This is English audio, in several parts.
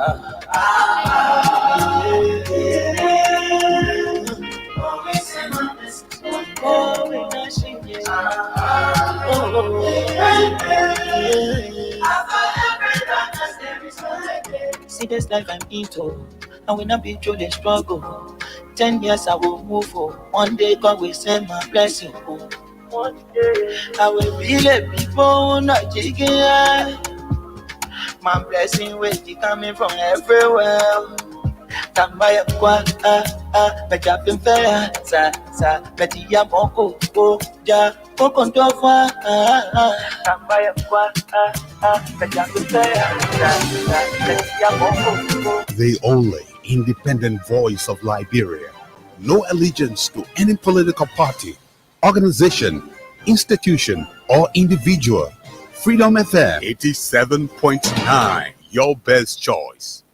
See this life I'm into, and we not be through the struggle. 10 years I will move for. One day God will send my blessing. One day I will be the people not taking. My blessing will be coming from everywhere. Tambaya kwa beja pimfera sa beti ya moko ja moko ndova tambaya kwa beja pimfera sa beti ya moko. The only independent voice of Liberia. No allegiance to any political party, organization, institution, or individual. Freedom FM 87.9, your best choice.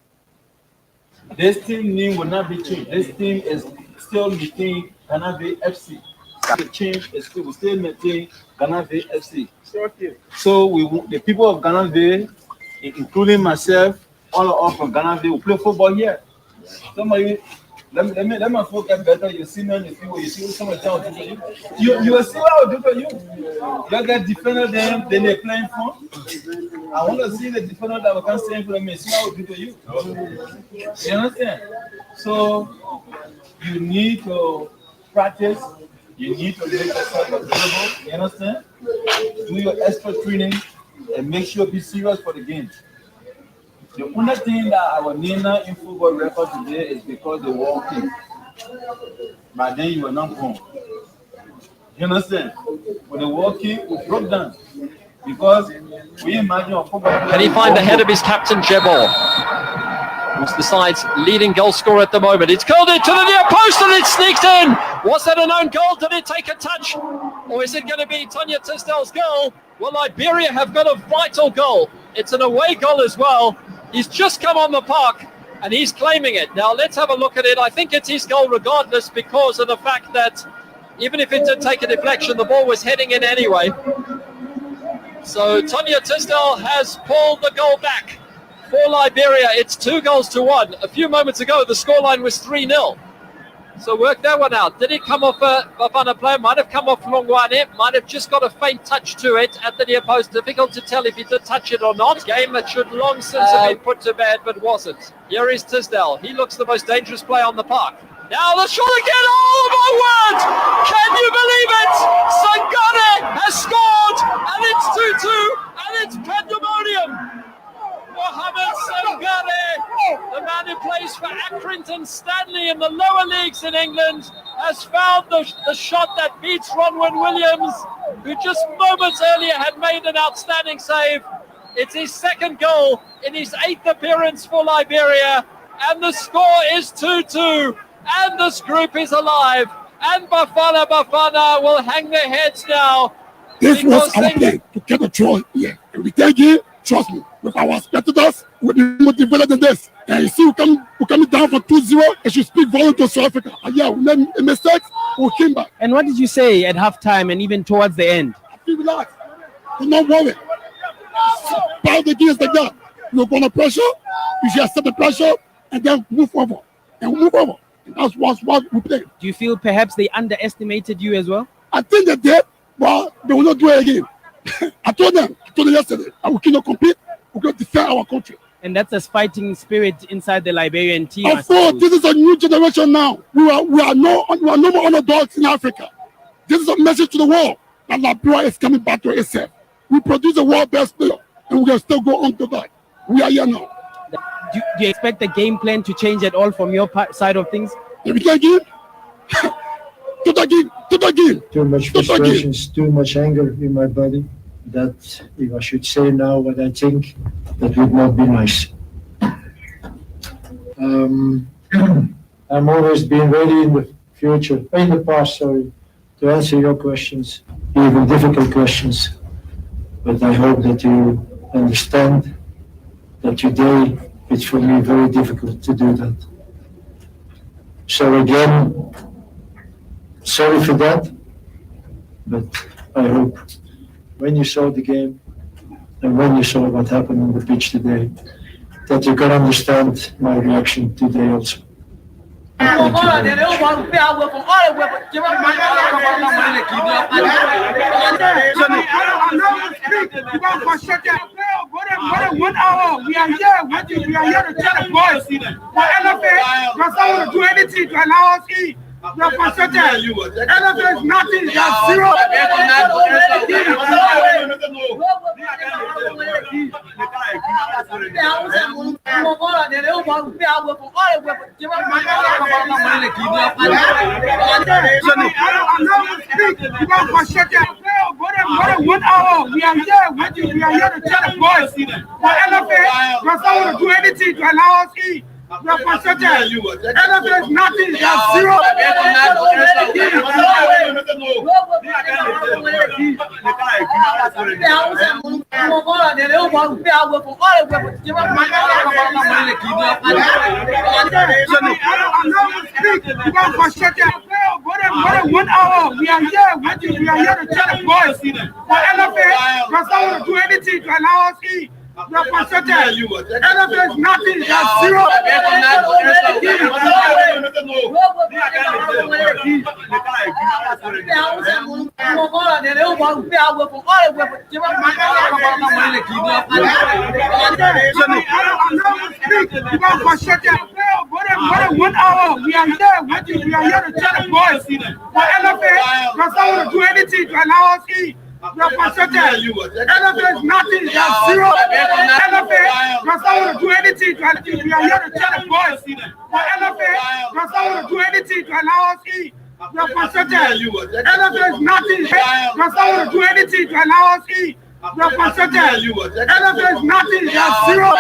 This team name will not be changed. This team is still maintain Ghana Bay FC. The change is still, we still maintain Ghana Bay FC. So the people of Ghana Bay, including myself, all of Ghana Bay, will play football here. Somebody, let me focus better. You see me on the field. You see somebody tell you will see what I will do for you. You get defender then they're playing for. I want to see the defender that we can stand for me. See what I will do for you. You understand? So you need to practice. You need to make yourself available. You understand? Do your extra training and make sure be serious for the game. The only thing that our Nina in football record today is because they walked in. But then you were not home. You understand? When they walk in, we broke down. Because we imagine a football. Can he find the head of his captain, Jebor? Who's the side's leading goal scorer at the moment. It's curled it to the near post and it sneaked in. Was that an own goal? Did it take a touch? Or is it going to be Tonya Tisdale's goal? Well, Liberia have got a vital goal. It's an away goal as well. He's just come on the park and he's claiming it. Now let's have a look at it. I think it's his goal regardless because of the fact that even if it did take a deflection, the ball was heading in anyway. So Tonya Tisdale has pulled the goal back for Liberia. It's 2-1. A few moments ago, the scoreline was 3-0. So work that one out. Did it come off on a player? Might have come off Longwane. Might have just got a faint touch to it at the near post. Difficult to tell if he did touch it or not. Game that should long since have been put to bed, but wasn't. Here is Tisdale. He looks the most dangerous player on the park. Now the shot again. Oh my word! Can you believe it? Sangare has scored, and it's 2-2, and it's pandemonium. Mohamed Sangare, the man who plays for Accrington Stanley in the lower leagues in England, has found the shot that beats Ronwen Williams, who just moments earlier had made an outstanding save. It's his second goal in his 8th appearance for Liberia, and the score is 2-2, and this group is alive, and Bafana will hang their heads now. This was our plan to get a draw here, and we take it. Trust me, with our competitors, we'll be motivated than this. And you see, we're coming down for 2-0, and she speak volume to South Africa. And yeah, we made a mistake, we came back. And what did you say at halftime and even towards the end? I feel relaxed. Do not worry. Bow the gears like that. We're going to pressure, you should accept the pressure, and then move forward. And we move over. And that's what we play. Do you feel perhaps they underestimated you as well? I think they did, but they will not do it again. I told them yesterday, we cannot compete, we cannot defend our country. And that's a fighting spirit inside the Liberian team. Of course, this is a new generation now. We are no more underdogs in Africa. This is a message to the world that Liberia is coming back to itself. We produce the world best player, and we can still go on to that. We are here now. Do you expect the game plan to change at all from your side of things? If we can give, to the game. Too much frustration, too much anger in my body. That if I should say now what I think, that would not be nice. I'm always been ready in the past, to answer your questions, even difficult questions. But I hope that you understand that today it's for me very difficult to do that. So again, sorry for that, but I hope when you saw the game and when you saw what happened on the pitch today, that you can understand my reaction today also. One hour, we are here waiting. We are here to tell the boys for LFA, because I want to do anything to allow us in. We are frustrated. LFA is nothing. They are zero. One hour, we are here waiting. We are here to tell the boys for LFA, because I want to do anything to allow us in. We are frustrated. LFA is nothing. They are zero. One hour, we are here waiting. We are here to tell the boys for LFA, because I want to do anything to allow us in. We are frustrated. LFA is nothing. They are zero. One hour, we are here waiting. We are here to tell the boys for LFA, because I want to do anything to allow us in. We are frustrated. LFA is nothing. They are zero. LFA, because I want to do anything to we are here to tell the boys for LFA, because I want to do anything to allow us in. We are frustrated. LFA is nothing. Because I want to do anything to allow us in. We are frustrated. LFA is nothing. They are zero.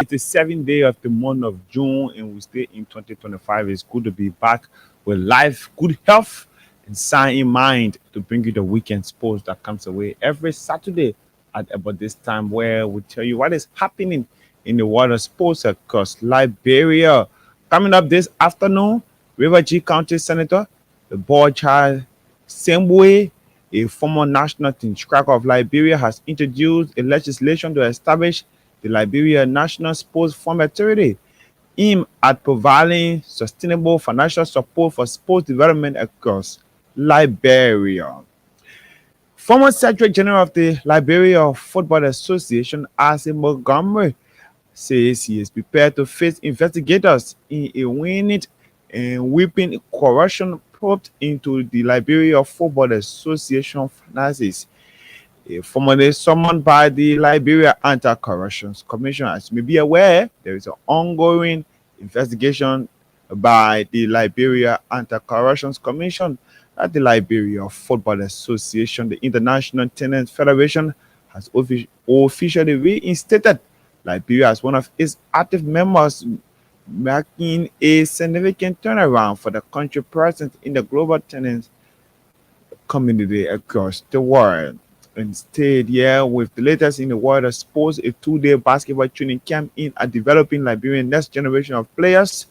It's the 7th day of the month of June, and we stay in 2025. It's good to be back with life, good health, and sound in mind to bring you the weekend sports that comes away every Saturday at about this time, where we tell you what is happening in the world of sports across Liberia. Coming up this afternoon, River G County Senator, the boy child Sembwe, a former national team striker of Liberia, has introduced a legislation to establish the Liberia National Sports Fund Authority, aimed at providing sustainable financial support for sports development across Liberia. Former Secretary General of the Liberia Football Association, Asa Montgomery, says he is prepared to face investigators in a winning and whipping corruption probe into the Liberia Football Association finances. Formerly summoned by the Liberia Anti-Corruption Commission, as you may be aware, there is an ongoing investigation by the Liberia Anti-Corruption Commission at the Liberia Football Association. The International Tennis Federation has officially reinstated Liberia as one of its active members, marking a significant turnaround for the country present in the global tennis community across the world. Instead, with the latest in the world of sports, a 2-day basketball training camp in a developing Liberian next generation of players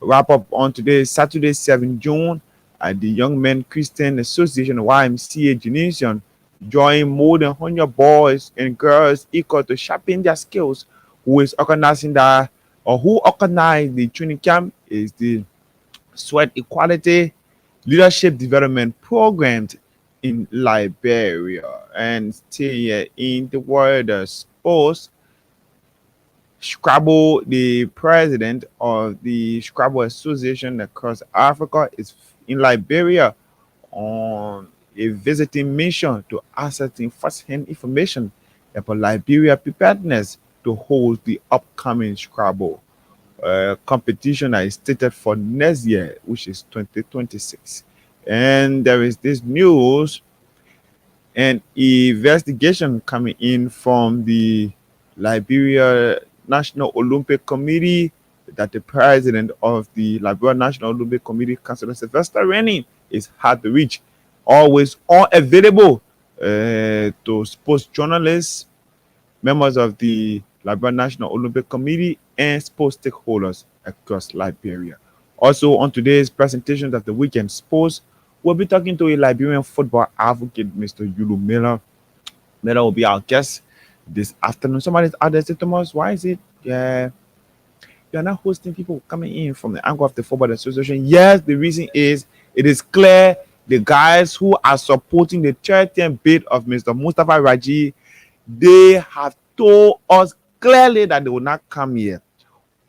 wrap up on today, Saturday, 7 June, at the Young Men Christian Association YMCA Gymnasium, join more than 100 boys and girls equal to sharpen their skills. Who organized the training camp is the Sweat Equality Leadership Development Program in Liberia. And still in the world of sports, Scrabble, the president of the Scrabble Association across Africa, is in Liberia on a visiting mission to ascertain first-hand information about Liberia preparedness to hold the upcoming Scrabble competition that is stated for next year, which is 2026. And there is this news and investigation coming in from the Liberia National Olympic Committee that the president of the Liberia National Olympic Committee, Councilor Sylvester Rennie, is hard to reach. Always unavailable to sports journalists, members of the Liberia National Olympic Committee, and sports stakeholders across Liberia. Also, on today's presentation of the weekend sports, we'll be talking to a Liberian football advocate, Mr. Yulu Miller. Miller will be our guest this afternoon. Somebody's out there say, Thomas, why is it Yeah, you're not hosting people coming in from the angle of the Football Association. Yes, the reason is it is clear the guys who are supporting the 30th bid of Mr. Mustafa Raji, they have told us clearly that they will not come here.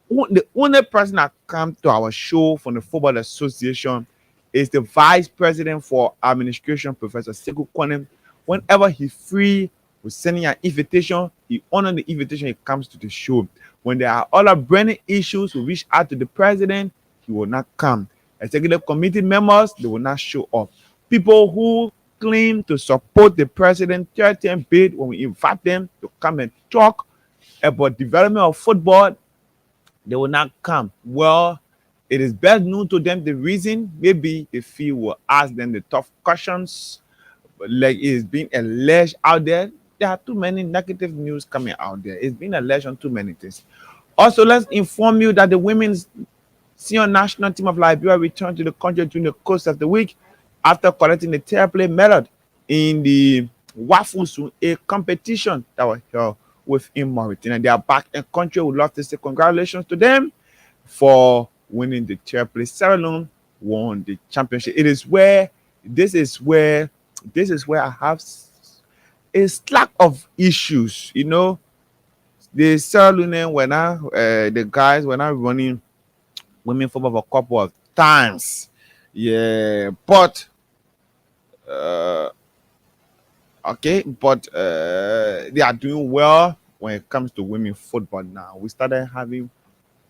The only person that come to our show from the Football Association is the Vice President for Administration, Professor Sekou Kwanem. Whenever he's free, we're sending an invitation. He honors the invitation. He comes to the show. When there are other burning issues, we reach out to the president. He will not come. Executive committee members, they will not show up. People who claim to support the president 30th bid, when we invite them to come and talk about development of football, they will not come. Well, it is best known to them the reason. Maybe if you will ask them the tough questions, like it is being alleged out there. There are too many negative news coming out there. It's been alleged on too many things. Also, let's inform you that the women's senior national team of Liberia returned to the country during the course of the week after collecting the third place medal in the Wafusu, a competition that was held within Mauritania. They are back in country. We'd love to say congratulations to them for winning the third place. Sierra Leone won the championship. This is where I have a slack of issues. You know, the Sierra Leone the guys were not running women football for a couple of times. Yeah, but they are doing well when it comes to women football now. We started having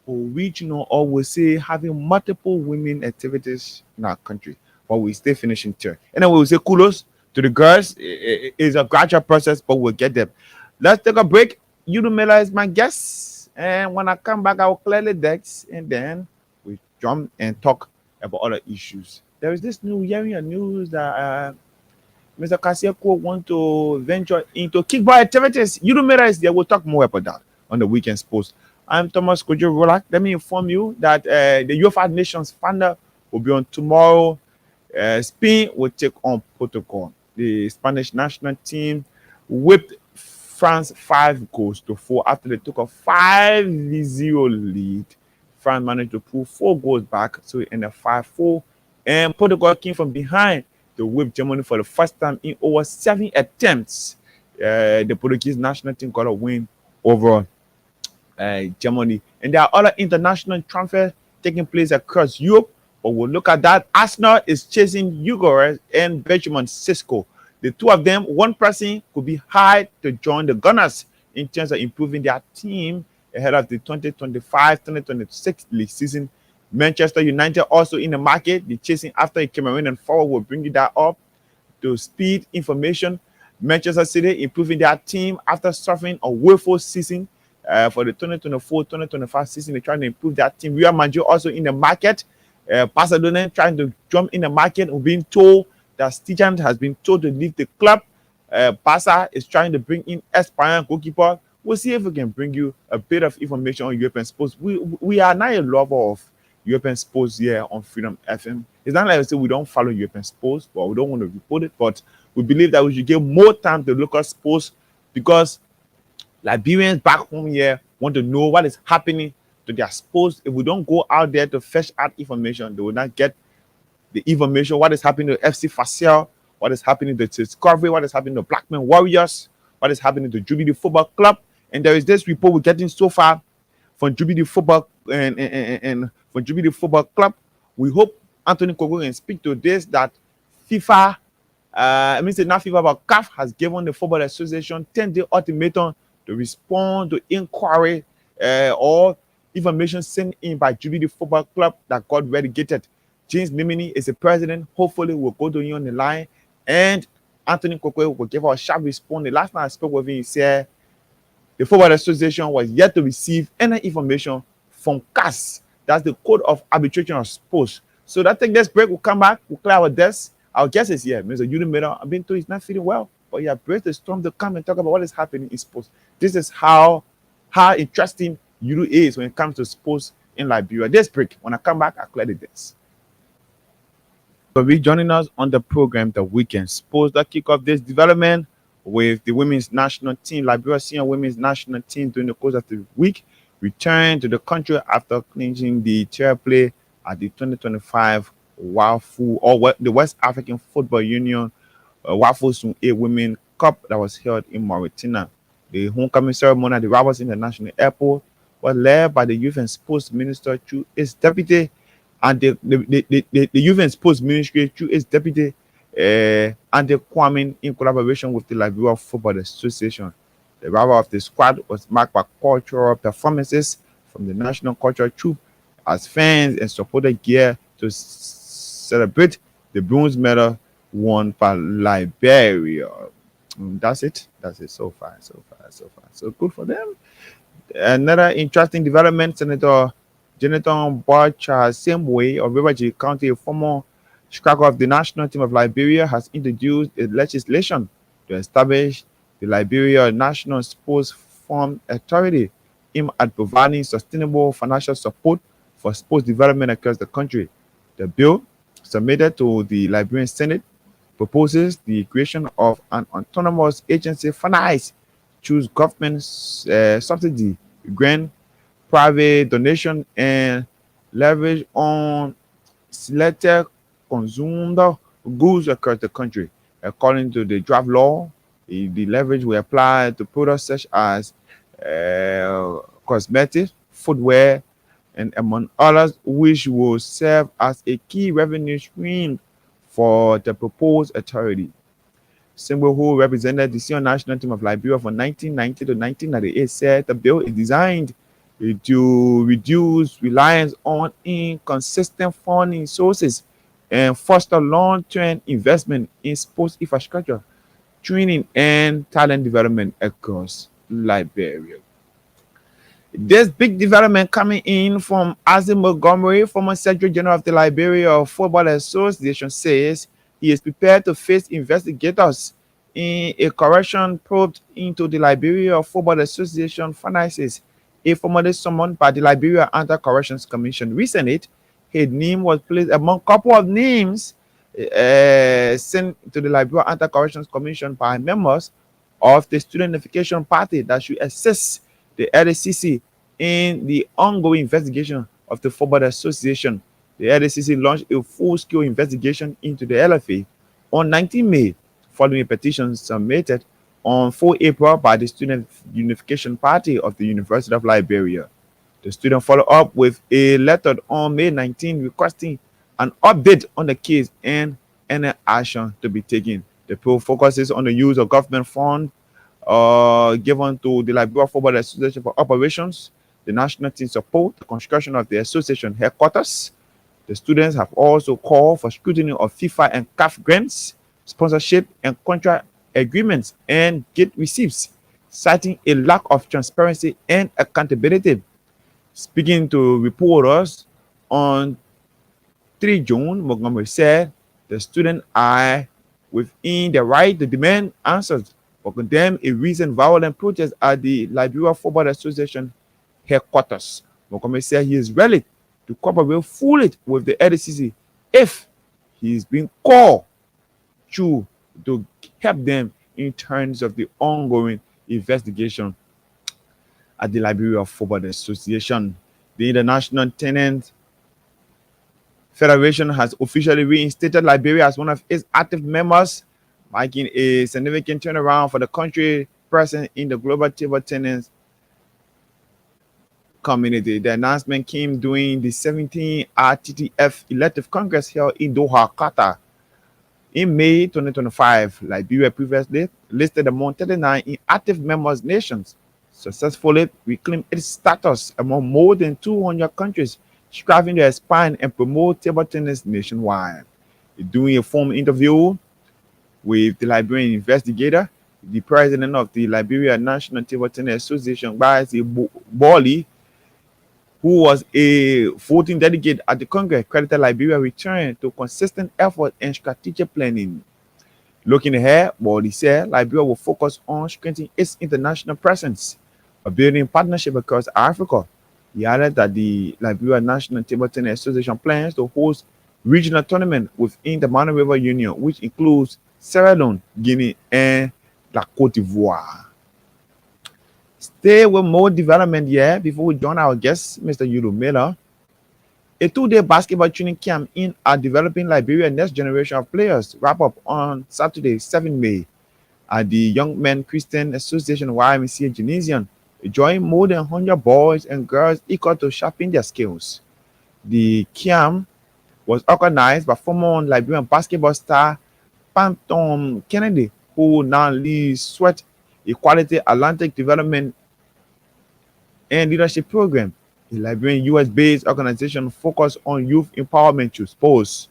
original, or we say having multiple women activities in our country, but we stay finishing third. Anyway, we'll say kudos to the girls. It's a gradual process, but we'll get them. Let's take a break. Yudu Miller is my guest, and when I come back, I will clear the decks, and then we jump and talk about other issues. There is this news that Mr. Kasieko want to venture into kickball activities. Yudu Miller is there. We'll talk more about that on the weekend's post. I'm Thomas KOJO ROULHAC. Let me inform you that the UEFA Nations final will be on tomorrow. Spain will take on Portugal. The Spanish national team whipped France 5-4 after they took a 5-0 lead. France managed to pull 4 goals back, so it ended 5-4. And Portugal came from behind to whip Germany for the first time in over 7 attempts. The Portuguese national team got a win over Germany. And there are other international transfers taking place across Europe, but we'll look at that. Arsenal is chasing Ugo and Benjamin Sesko. The two of them, one person could be hired to join the Gunners in terms of improving their team ahead of the 2025-2026 league season. Manchester United also in the market. The chasing after a Cameroonian forward will bring you that up to speed information. Manchester City improving their team after suffering a woeful season for the 2024-2025 season. They're trying to improve their team. Real Madrid also in the market. Barcelona trying to jump in the market. We're being told that Stijan has been told to leave the club. Barca is trying to bring in Espanyol goalkeeper. We'll see if we can bring you a bit of information on European sports. We are not a lover of European sports here on Freedom FM. It's not like we say we don't follow European sports, but we don't want to report it. But we believe that we should give more time to local sports because Liberians back home here want to know what is happening to their sports. If we don't go out there to fetch out information, they will not get the information. What is happening to FC Facel? What is happening to Discovery? What is happening to Blackman Warriors? What is happening to Jubilee Football Club? And there is this report we're getting so far from Jubilee Football and from Jubilee Football Club. We hope Anthony Kogo can speak to this, that FIFA, not FIFA, but CAF has given the Football Association 10-day ultimatum to respond to inquiry or information sent in by Jubilee Football Club that got relegated. James Mimini is the president. Hopefully, we'll go to you on the line. And Anthony Kogo will give us a sharp response. The last time I spoke with him, he said the Football Association was yet to receive any information from CAS. That's the Code of Arbitration of Sports. So that take this break. We'll come back. We'll clear our desk. Our guest is here, Mr. Yudu Miller. I've been told he's not feeling well, but he has braced the storm to come and talk about what is happening in sports. This is how interesting Yudu is when it comes to sports in Liberia. This break. When I come back, I'll clear the desk. So be joining us on the program The Weekend Sports that kick off this development with the women's national team, Liberia senior women's national team during the course of the week. returned to the country after clinching the chair play at the 2025 the West African Football Union Wafosun A Women Cup that was held in Mauritania. The homecoming ceremony at the Rabat International Airport was led by the Youth and Sports Minister through its deputy, and the Youth and Sports Ministry through its deputy, and the Kwame in collaboration with the Liberia Football Association. The arrival of the squad was marked by cultural performances from the national cultural troupe as fans and supporters geared to celebrate the bronze medal won by Liberia. That's it. That's it. So far. So good for them. Another interesting development, Senator Jonathan Barcha Samway of Rivergy County, a former Chicago of the national team of Liberia, has introduced a legislation to establish the Liberia National Sports Fund Authority aimed at providing sustainable financial support for sports development across the country. The bill, submitted to the Liberian Senate, proposes the creation of an autonomous agency financed through government subsidy, grant, private donation, and leverage on selected consumer goods across the country. According to the draft law, the leverage will apply to products such as cosmetics, footwear, and among others, which will serve as a key revenue stream for the proposed authority. Simba, who represented the senior national team of Liberia from 1990 to 1998, said the bill is designed to reduce reliance on inconsistent funding sources and foster long-term investment in sports infrastructure, training, and talent development across Liberia. This big development coming in from Azim Montgomery, former Secretary General of the Liberia Football Association, says he is prepared to face investigators in a corruption probe into the Liberia Football Association finances. A formerly summoned by the Liberia Anti-Corruption Commission recently, his name was placed among a couple of names sent to the Liberia Anti-Corruption Commission by members of the Student Unification Party that should assist the LACC in the ongoing investigation of the Football Association. The LACC launched a full-scale investigation into the LFA on 19 May, following a petition submitted on 4 April by the Student Unification Party of the University of Liberia. The student followed up with a letter on May 19 requesting an update on the case and any action to be taken. The bill focuses on the use of government funds given to the Liberia Football Association for operations, the national team support, the construction of the association headquarters. The students have also called for scrutiny of FIFA and CAF grants, sponsorship, and contract agreements and gate receipts, citing a lack of transparency and accountability. Speaking to reporters on 3 June, Montgomery said the students are within the right to demand answers or condemn a recent violent protest at the Liberia Football Association headquarters. Montgomery said he is ready to cooperate fully with the LACC if he is being called to help them in terms of the ongoing investigation at the Liberia Football Association. The International Tennis Federation has officially reinstated Liberia as one of its active members, marking a significant turnaround for the country present in the global table tennis community. The announcement came during the 17th RTTF elective congress held in Doha, Qatar. In May 2025, Liberia previously listed among 39 inactive members nations, successfully reclaimed its status among more than 200 countries striving to expand and promote table tennis nationwide. During a formal interview with the Liberian investigator, the president of the Liberia National Table Tennis Association, Bazi Boli, who was a voting delegate at the Congress, credited Liberia's return to consistent effort and strategic planning. Looking ahead, Boli said Liberia will focus on strengthening its international presence by building partnerships across Africa. He added that the Liberia National Table Tennis Association plans to host regional tournaments within the Mano River Union, which includes Sierra Leone, Guinea, and La Côte d'Ivoire. Stay with more development here before we join our guest, Mr. Yudo Miller. A 2-day basketball training camp in our developing Liberia next generation of players wrap up on Saturday, 7 May at the Young Men Christian Association YMCA Gymnasium, join more than 100 boys and girls eager to sharpen their skills. The camp was organized by former Liberian basketball star Phantom Kennedy, who now leads Sweat Equality Atlantic Development and Leadership Program, a Liberian US-based organization focused on youth empowerment to sports.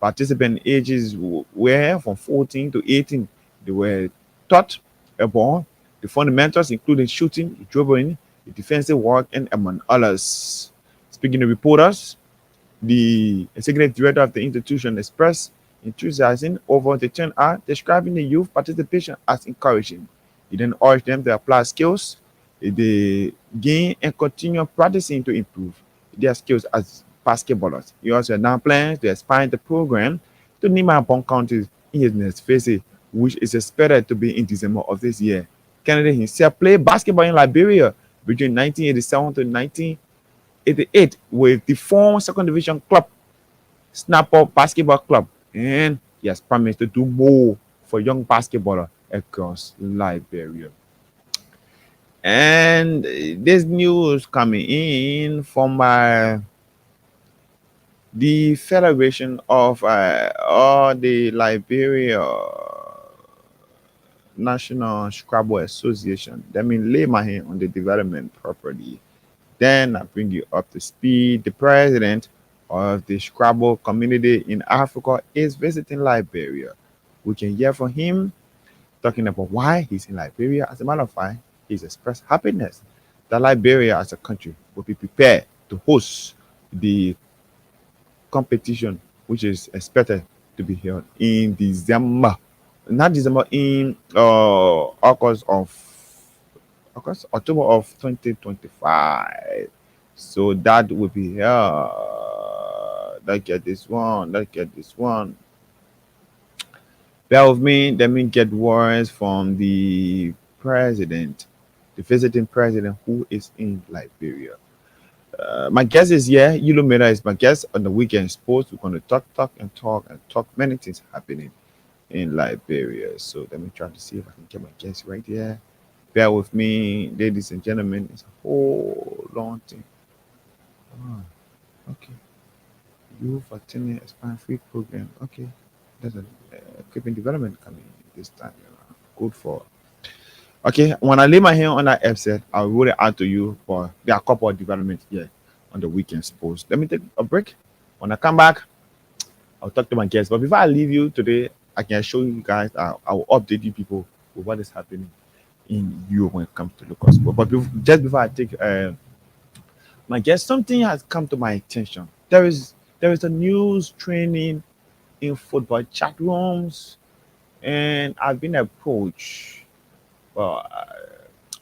Participant ages were from 14 to 18. They were taught about the fundamentals, including shooting, dribbling, the defensive work, and among others. Speaking to reporters, the executive director of the institution expressed enthusiasm over the turnout, describing the youth participation as encouraging. He then urged them to apply skills they gain and continue practicing to improve their skills as basketballers. He also had now plans to expand the program to Nimabon counties in his next phase, which is expected to be in December of this year. Kennedy himself played basketball in Liberia between 1987 to 1988 with the former second division club, Snapper Basketball Club, and he has promised to do more for young basketballers across Liberia. And this news coming in from the Federation of all the Liberia National Scrabble Association. Let me lay my hand on the development properly. Then I bring you up to speed. The president of the Scrabble community in Africa is visiting Liberia. We can hear from him talking about why he's in Liberia. As a matter of fact, he's expressed happiness that Liberia as a country will be prepared to host the competition, which is expected to be held in December. Not December, in October of 2025. So that will be here. Let's get this one. Bear with me. Let me get words from the president, the visiting president who is in Liberia. My guest is here. Yulo Mera is my guest on the weekend sports. We're going to talk many things happening in Liberia. So let me try to see if I can get my guest right here. Bear with me, ladies and gentlemen. It's a whole long thing. Oh, okay. Youth attending expand free program. Okay. There's a equipment development coming this time. Good for. Okay, when I lay my hand on that episode, I'll roll it out to you for there are a couple of developments here on the weekend sports. Let me take a break. When I come back, I'll talk to my guests. But before I leave you today, I can show you guys, I will update you people with what is happening in Europe when it comes to local sport. But just before I take my guest, something has come to my attention. There is a news training in football chat rooms, and I've been approached. Well,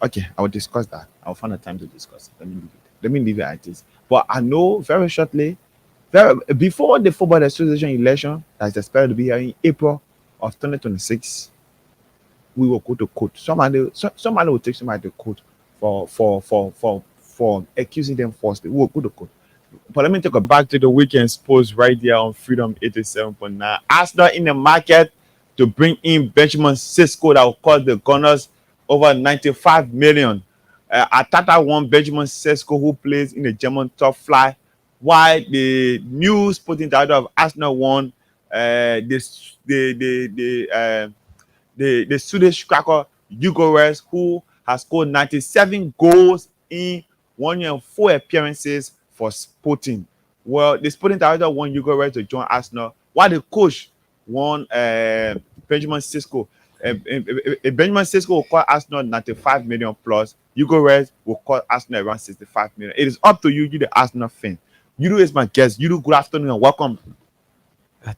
okay, I will discuss that. I'll find a time to discuss it. Let me leave it at this. But I know very shortly, before the Football Association election that's expected to be here in April of 2026, we will go to court. Somebody will take somebody to court for accusing them falsely. We will go to court. But let me take it back to the weekend sports right there on Freedom 87.9. Arsenal in the market to bring in Benjamin Sesko that will cost the Gunners over 95 million. Atata won Benjamin Sesko, who plays in the German top flight, while the news put in the order of Arsenal won the Swedish cracker Hugo Lloris, who has scored 97 goals in 1 year and 4 appearances for Sporting. Well, the Sporting director won Hugo Lloris to join Arsenal, while the coach won Benjamin Sesko. Benjamin Sesko will cost Arsenal 95 million plus. Hugo Lloris will cost Arsenal around 65 million. It is up to you, the Arsenal fan. Yudu is my guest. Yudu, good afternoon and welcome.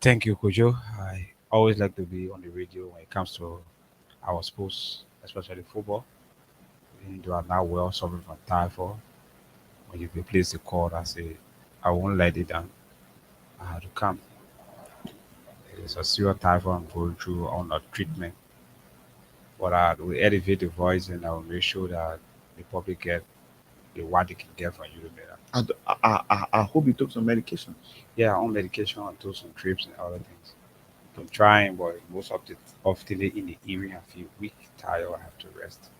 Thank you, Kojo. I always like to be on the radio when it comes to our sports, especially football. You are now well suffering from typhoid. When you replace the call, I say, I won't let it down. I had to come. It's a serious typhoid I'm going through on a treatment. But I will elevate the voice and I will make sure that the public get what they can get from you better. I hope you took some medication. Yeah, on medication, I took some trips and other things. I'm trying, but most of the often in the evening I feel weak, tired, I have to rest.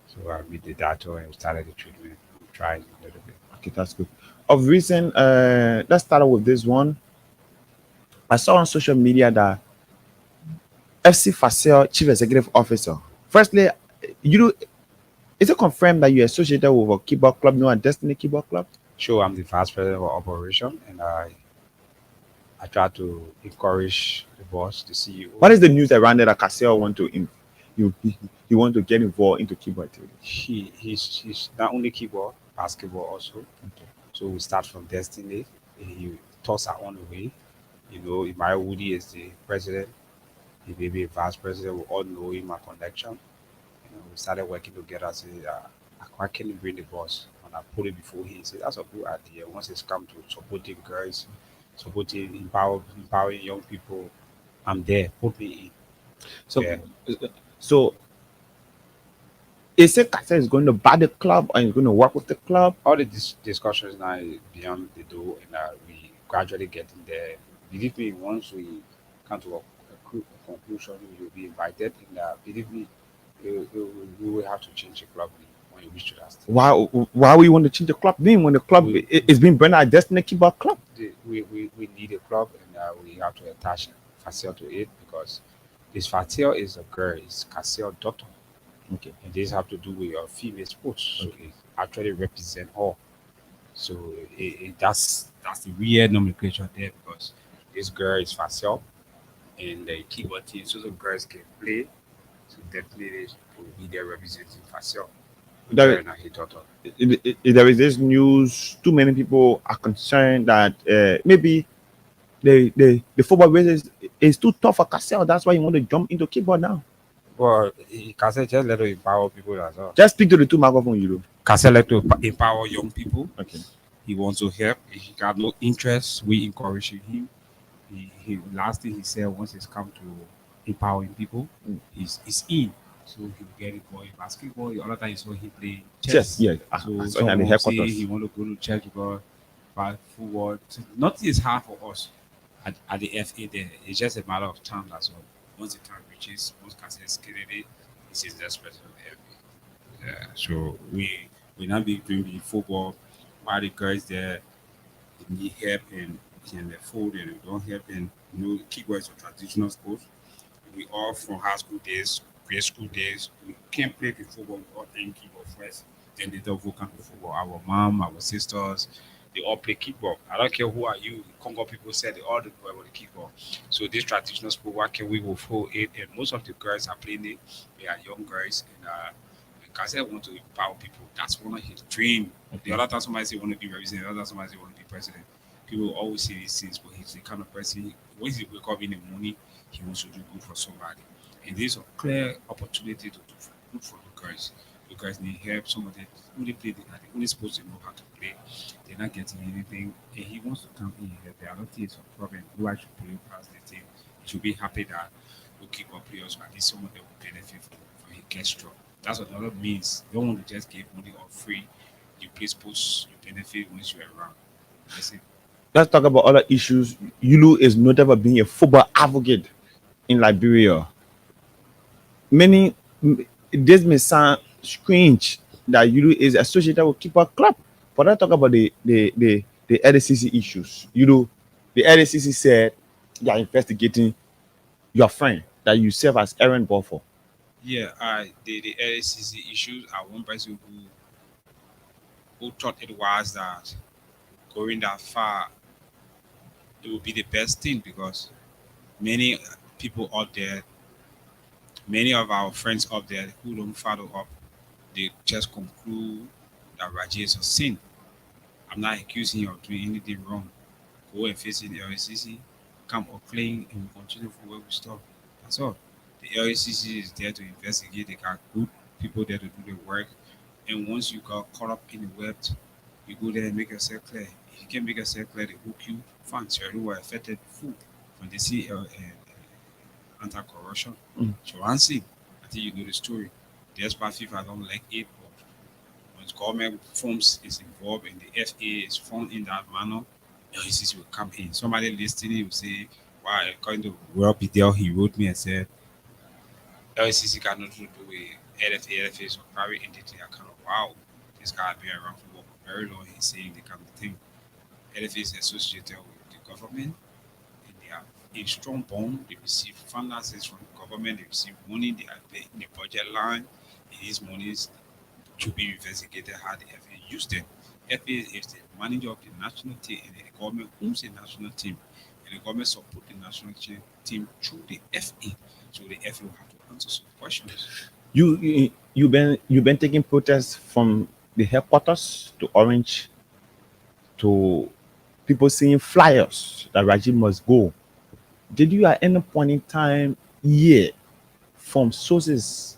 So I meet the doctor and started the treatment. I'm trying a little bit. Okay, that's good. Of recent, let's start with this one. I saw on social media that FC Facile Chief Executive Officer. Firstly, you do, is it confirmed that you're associated with a keyboard club, no, a Destiny Keyboard Club? Sure, I'm the vice president of operation, and I try to encourage the boss, the CEO. What is the news around that Cassell want to he want to get involved into keyboard activity? He's not only keyboard, basketball also. Okay. So we start from Destiny. He thoughts are on the way. You know, Imari Woody is the president. He may be a vice president. We all know him, our connection. You know, we started working together. I said, why can't you bring the boss? And I put it before him. He said, that's a good idea. Once it's come to supporting girls, supporting, empowering young people, I'm there. Put me in. So, Yeah. so is it Cassell is going to buy the club and he's going to work with the club? All the discussions now is beyond the door, and we gradually getting there. Believe me, once we come to a conclusion, you'll be invited, and believe me, we will have to change the club when you reach to that stage. Why we want to change the club name when the club is being branded as Destiny Keyboard Club? We need a club, and we have to attach Facile to it because this Facile is a girl, it's Cassell daughter. Okay. And this have to do with your female sports. So it actually represent her. So that's the real nomenclature there because this girl is Facile and the keyboard team, so the girls can play. So definitely will be there representing Facile. There is this news. Too many people are concerned that maybe the football race is too tough for Cassell. That's why you want to jump into keyboard now. Well, Cassell just let to empower people as well. Just speak to the two microphones, you do. Cassell like to empower young people. Okay. He wants to help. He got no interest. We encouraging him. He last thing he said once it's come to empowering people, he's in. So he get involved in basketball. The other time you saw him play chess. Yeah. So some say he want to go to chess because football. Nothing is hard for us at the FA there. It's just a matter of time. That's all. Once the time reaches, once Cassell is candidate, this is the president of the FA. Yeah. So we not be doing the football while the guys there need help and can afford and don't help and keyboard is a traditional sport. We all from high school days, grade school days, we can't play the football without playing keyboard first. Then they don't come to football. Our mom, our sisters, they all play keyboard. I don't care who are you. Congo people said they all do about the keyboard. So this traditional sport, why can we go for it? And most of the girls are playing it. They are young girls and Cassell want to empower people. That's one of his dream. The other time somebody say want to be representative, the other time somebody say want to be president. People always say these things, but he's the kind of person, when he wake up in the morning, he wants to do good for somebody. And there's a clear opportunity to do good for the girls. The girls need help. Some of them only play, they are the only supposed to know how to play. They're not getting anything. And he wants to come in here. There are not things of problem. Who I should play past the team. He should be happy that we keep up players, at least some of them will benefit from his gesture. That's another means. You don't want to just give money or free. You play sports, you benefit once you're around. That's it. Let's talk about other issues. Yulu is noted for being a football advocate in Liberia. This may sound strange that Yulu is associated with Keeper Club, but let's talk about the LCC issues. The LCC said they are investigating your friend that you serve as errand boy for. Yeah, the LCC issues are one person who thought it was that going that far it would be the best thing because many people out there, many of our friends out there who don't follow up, they just conclude that Raji is a sin. I'm not accusing you of doing anything wrong. Go and face it in the LCC, come or claim, and continue for where we stop. That's all. The LCC is there to investigate. They got good people there to do the work. And once you got caught up in the web, you go there and make yourself clear. If you can make yourself clear, they hook you. Fine, so you were affected food from the CL anti-corruption. So I think you know the story. The SPA FIFA don't like it, but government forms is involved and the FA is formed in that manner, LCC will come in. Somebody listening will say, "Why?" According to Rob Bidell, he wrote me and said, "LCC cannot do with LFA. LFA is a private entity." I kind of wow, this guy has been around for very long. He's saying they can think LFA is associated with the government. They have a strong bond. They receive finances from the government. They receive money. They are paid in the budget line. And these monies to be investigated how the FA used them. FA is the manager of the national team, and the government owns the national team, and the government support the national team through the FA. So the FA will have to answer some questions. You've been taking protests from the headquarters to Orange to people seeing flyers that Rajiv must go. Did you at any point in time hear from sources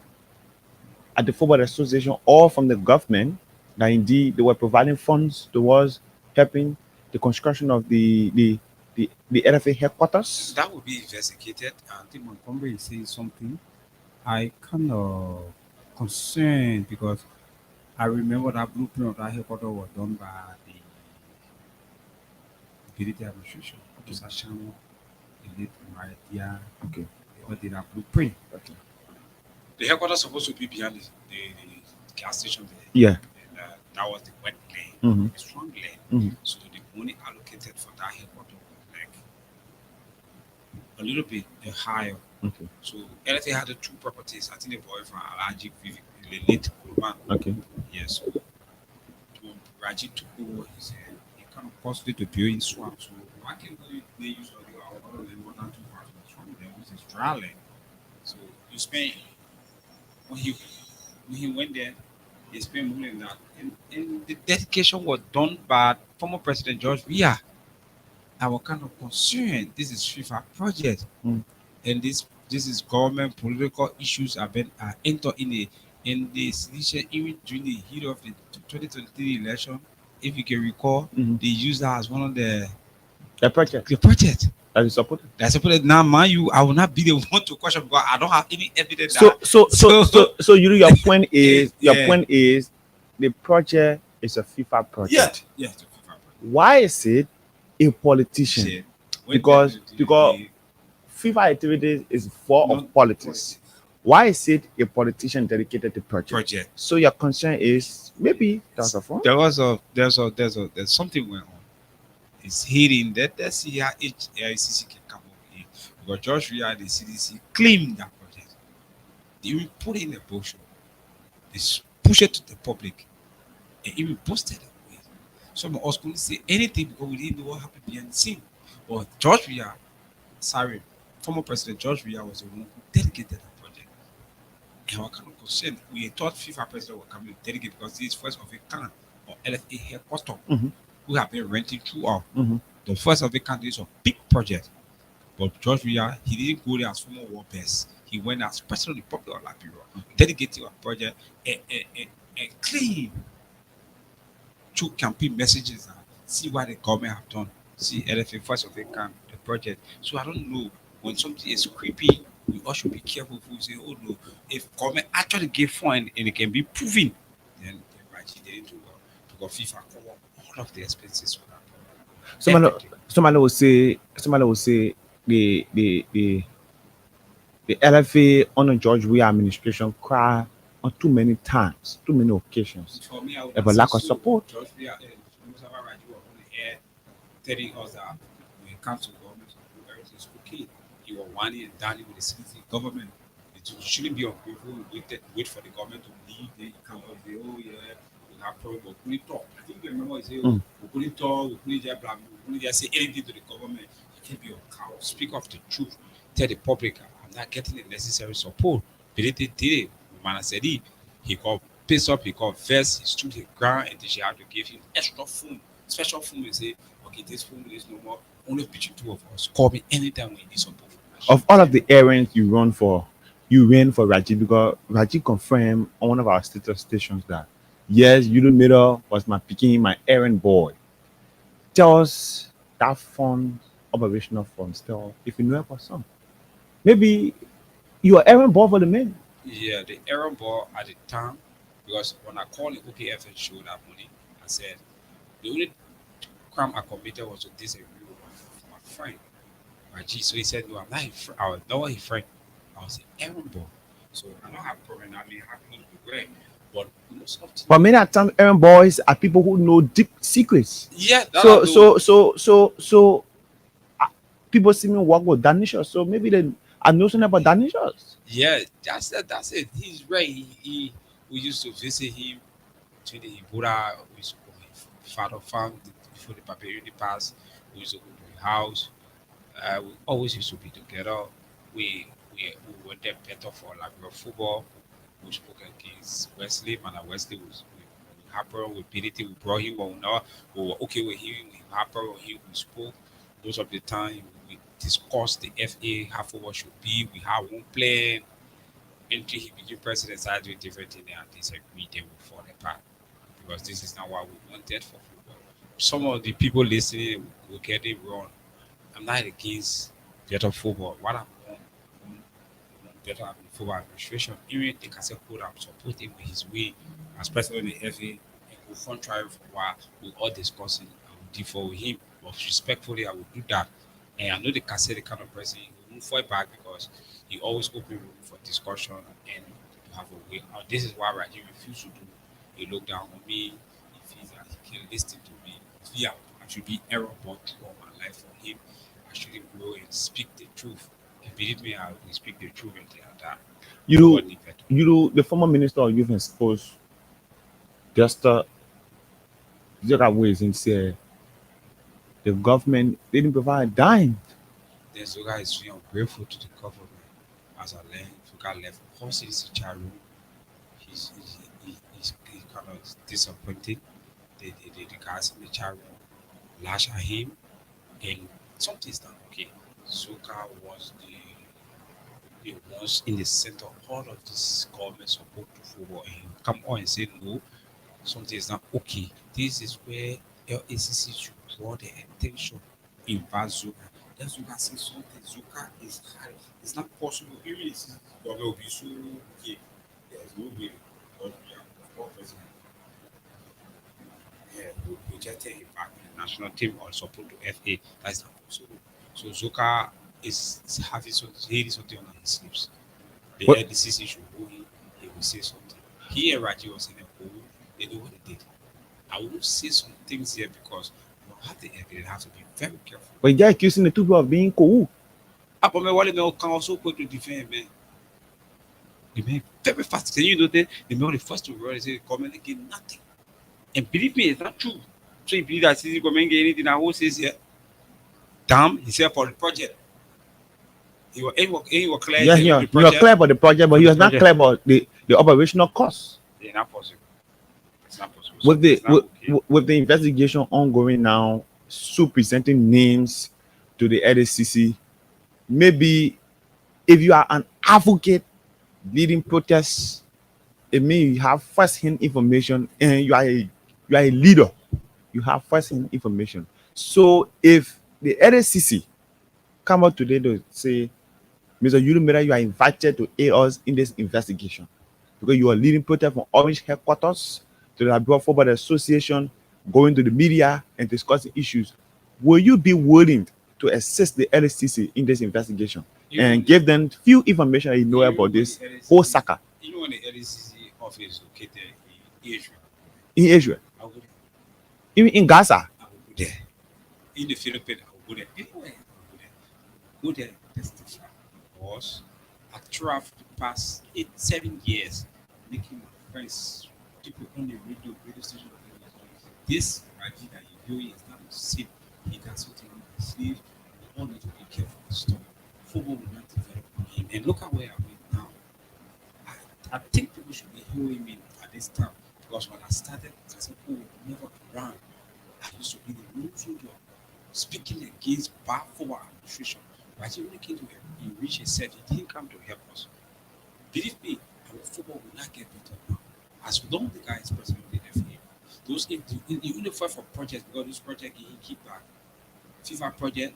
at the Football Association or from the government that indeed they were providing funds towards helping the construction of the LFA headquarters? That will be investigated. I think Montgomery is saying something. I kind of concerned because I remember that blueprint of that headquarters was done by the military administration. Officer Shamo, the late Maritia. Okay. They all did that blueprint. Okay. The headquarters is supposed to be behind the gas station there. Yeah. And that was the wet lane, Mhm. the strong lane. Mhm. So the money allocated for that headquarters was like a little bit higher. Okay. So LFA had the two properties. I think the boy from Alaji, the late Kurban. Okay. Yes. So Raji took over his he kind of costly to build in swamp. So why can't they use all the other than 1 or 2 parts of the swamp there, which is dry land? So you spend when he went there, he spent more than that. And the dedication was done by former President George Weah. I was kind of concerned. This is FIFA project. And this is government political issues are entered in the solution even during the heat of the 2023 election. If you can recall, they used that as one of the project. The project that is supported. That's supported. Now, mind you, I will not be the one to question because I don't have any evidence. So you know your point is point is the project is a FIFA project. Yeah, it's a FIFA project. Why is it a politician? Because FIFA activities is full of politics. Why is it a politician dedicated to project? So your concern is maybe that's a fraud. There's something going on. It's hidden that let's see how HICC can come over here. Because George Weah and the CDC claimed that project. They will put it in the brochure. They push it to the public and even posted it. Some of us couldn't say anything because we didn't know what happened behind the scene. But George Weah, former President George Weah was the one who dedicated that project. And we're kind of concerned. We thought FIFA president would come in dedicate because this is first of a kind or LFA headquarters who have been renting throughout. The first of a kind is a big project. But George Weah, he didn't go there as former war best. He went as president of the Republic of Liberia, dedicating a project and claim through campaign messages and see what the government have done. See LFA first of a kind, the project. So I don't know. When something is creepy, we all should be careful if we say, oh no, if government actually gave fund and it can be proven, then Raji didn't do well. Because FIFA cover all of the expenses for that. Somebody will say the LFA under George Weah administration cried on too many times, too many occasions. For me, I would about lack of support. George Weah and Raji were on the air telling us that when it comes to government support, everything is okay. He was whining and dining with the city government. It shouldn't be ungrateful. Wait for the government to leave. Then you come up and say, oh yeah, we have problem, but we couldn't talk. I think you remember he said, we couldn't talk, we couldn't just blah, we couldn't just say anything to the government. You can't be a cow. Speak of the truth. Tell the public, I'm not getting the necessary support. But they did it. Manasedi, he got pissed up, he got vexed, he stood his ground, and then she had to give him extra phone, special phone, and say, okay, this phone is no more. Only between two of us. Call me anytime we need support. Of all of the errands you ran for Raji, because Raji confirmed on one of our status stations that yes, Yulu Middle was my errand boy. Tell us that fund, operational funds, if you know about some. Maybe you are errand boy for the men. Yeah, the errand boy at the time, Because when I called the OKFN show that morning, I said the only crime I committed was to disagree with my friend. My G. So he said, no, I'm not his friend. I was not his friend. I was an errand boy. So I don't have a problem. I mean, happy to be great. But you know something. But many times, errand boys are people who know deep secrets. Yeah. So people see me work with Danisha, so maybe they I know something about Danisha. Yeah, that's it. He's right. We used to visit him to the Ibura. We used to go to his father farm before the Barbarian passed. We used to go to his house. We always used to be together. We went there better for like real football. We spoke against Wesley. Man, Wesley was we happened with PDT. We brought him on now. We were okay with him. We happened with him. We spoke. Most of the time we discussed the FA, how football should be. We had one plan. Until he became president, started doing different things and disagree, they will fall apart. Because this is not what we wanted for football. Some of the people listening will get it wrong. I'm not against better football. What I want better football administration. Even they can say put up support him with his way as president of the FA and go front trial for a while. We'll all discuss it and we'll differ with him. But respectfully, I will do that. And I know the Cassette the kind of person who will move forward back because he always open room for discussion and to have a way out. This is why Raji refused to do. He looked down on me. He feels that he can listen to me. Yeah, I should be error bought all my life for him. I shouldn't grow and speak the truth. And believe me, I will speak the truth and they are that. The former minister of youth and sports just got ways and say the government didn't provide a dime. Then Zoga is feeling ungrateful to the government. As I learned, Zoga left. Of course, he's a child. He's kind of disappointed. The guys in the chat room lash at him, and something's not okay. Zoga was in the center of all of this government support to football, and he come on and say no, something is not okay. This is where LACC should draw the attention in Zoga. Then Zoga says something. Zoga is hard. It's not possible. Even if government will be so okay, there's no way. Because we are the fourth president. Yeah, we just take him back in the national team or support to FA. That's not possible. So Zoga is having something on his sleeves. The LDCC should go in, he will say something. He and Raji was in a hole, they know what they did. I will say some things here because you have the evidence, have to be very careful. But you're accusing the two people of being cool. But Wale can also go to defend man. The man very fast. Can you know that the man the first to run and say comment again nothing. And believe me, it's not true. So you believe that CC comment again anything I will say here. Damn, he's here for the project. He was clear. Yeah, you were clear about the project, but he was not clear about the operational costs. It's not possible. It's not possible. With the investigation ongoing now, presenting names to the LACC, maybe if you are an advocate leading protests, it means you have first-hand information and you are a leader. You have first-hand information. So if the LACC come out today to say, Mr. Yulumera, you are invited to aid us in this investigation because you are leading protest from Orange headquarters to the Abroad Football Association, going to the media and discussing issues. Will you be willing to assist the LACC in this investigation and give them few information you know about this whole saga? You know when the LACC office is located in Israel? In Israel? I will go there. Even in Gaza? I will go there. In the Philippines, I will go there. Anywhere, I will go there. Go there, testify. Because I traveled the past 7 years, making my friends, people on the radio station. This Raji that you're doing is not safe. He got something on his sleeve. You all need to be careful with stuff. Football will not develop on him. And look at where I'm at now. I think people should be hearing me at this time. Because when I started, I said, oh, never run. I used to be the new soldier speaking against bad football administration. Raji only came to help. He reached and said he didn't come to help us. Believe me, our football will not get better now. As long as the guy is president of the FA, those you only fight for projects because this project he keep back. FIFA project,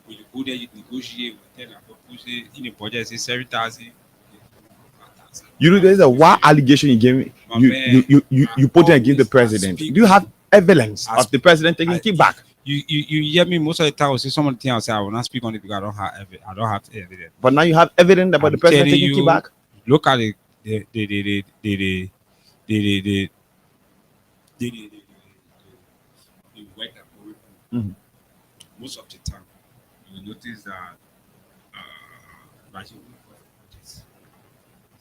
when you go there, you negotiate with them and propose it in the budget, say 7,000. You know, there's a wild allegation you gave me. you put it against the president. Do you have evidence of the president taking kickback? You hear me most of the time. I will say some of the things I say I will not speak on it because I don't have evidence. But now you have evidence about the president taking kickback. Look at the work that we do. Most of the time, you will notice that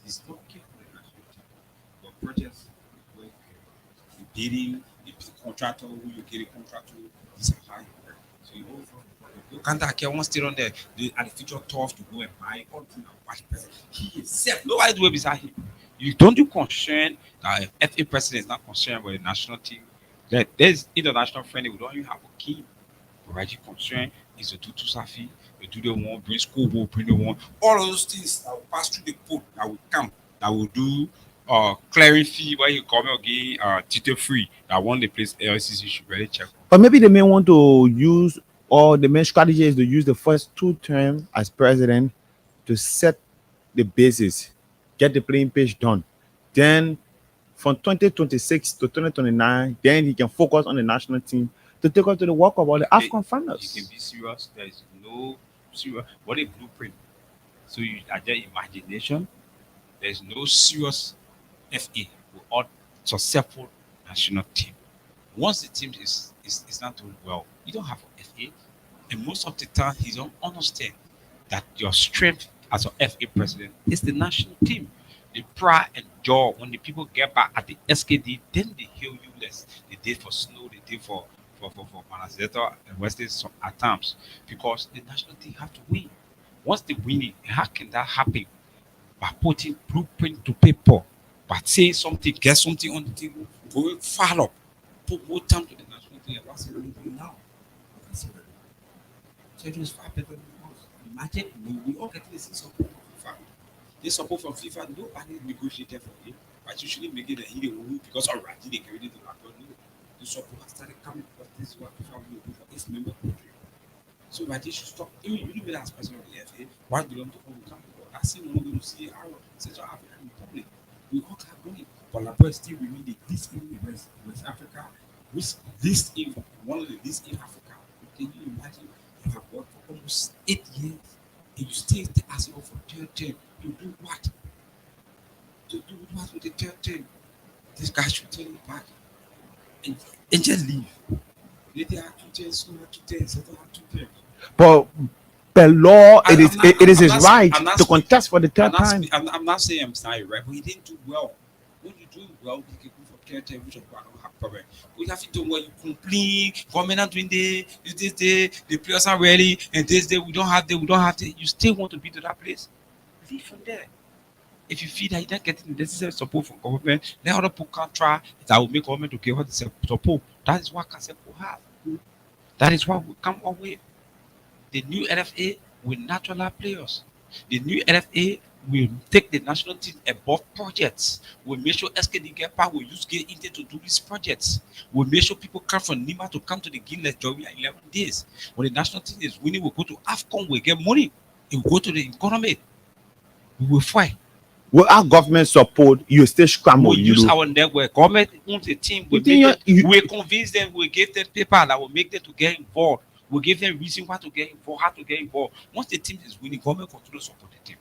it's not careful the national team, but projects where the bidding, the contractor who you get a contract to, these are high. So you can't care one still on there. And the future tough to go and buy all things and watch person. He is safe. Nobody do it beside him. You don't do concern that FA president is not concerned about the national team. That there's international friendly, we don't even have a key. But right, concern is to do Safi, we do the one, bring school board, bring the one, all of those things that will pass through the port, that will come, that will do clearing fee where you come again, title free, that one the place LCC should really check. But maybe they may want to use, or the main strategy is to use the first 2 terms as president to set the basis, get the playing page done. Then from 2026 to 2029, then he can focus on the national team to take us to the World Cup or the AFCON finals. You can be serious. There is no serious. What a blueprint. So you are there imagination. There is no serious FA without successful national team. Once the team is not doing well, you don't have an FA. And most of the time, he don't understand that your strength as an FA president is the national team. The pride and joy when the people get back at the SKD, then they hear you less. They did for Snow, they did for Manazeta and Wesley at times, because the national team have to win. Once they win it, how can that happen? By putting blueprint to paper, but say something, get something on the table, going far up, put more time to the national team. What's it doing now? So it was far better than us. Imagine we all get this support from FIFA. This support from FIFA, nobody negotiated for it, but usually make it a hidden because already they carried it to back. The support has started coming because this is what FIFA will do for its member country. So but they should stop. Even you as president of the FA, why belong to all the country? I see one going to see our Central African Republic. We all have money, but Labor still remain the least in West Africa, which least in one of the least in Africa. Can you imagine? You have worked for almost 8 years and you still ask for third term. To do what? To do what with the third term? This guy should turn it back and just leave. Later have 2 terms, soon have 2 terms, later have 2 terms. But the law, it is his right to contest for the third time. I'm not saying I'm sorry, right? But he didn't do well. When you do well, you can go for third term, which I don't have problem. We have to do well. You complain, government not doing this day, the players are ready, and this day we don't have the. You still want to be to that place? Leave from there. If you feel that you're not getting the necessary support from government, let other people contract that will make government to give us the support. That is what Kasepo have. That is what will come our way. The new NFA will naturalize players. The new NFA will take the national team above projects. We'll make sure SKD get power. We'll use Gate India to do these projects. We'll make sure people come from Nima to come to the game. Let's join in 11 days. When the national team is winning, we'll go to AFCON. We'll get money. It will go to the economy. We will fight. Well, our government support, you still scramble. We use our network. Government owns a team. We convince them. We give them paper that will make them to get involved. We give them reason why to get involved, how to get involved. Once the team is winning, government continue to support the team.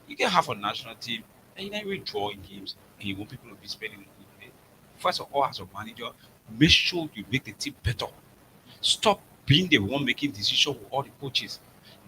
You can have a national team and you never draw in games and you want people to be spending money. First of all, as a manager, make sure you make the team better. Stop being the one making decisions with all the coaches.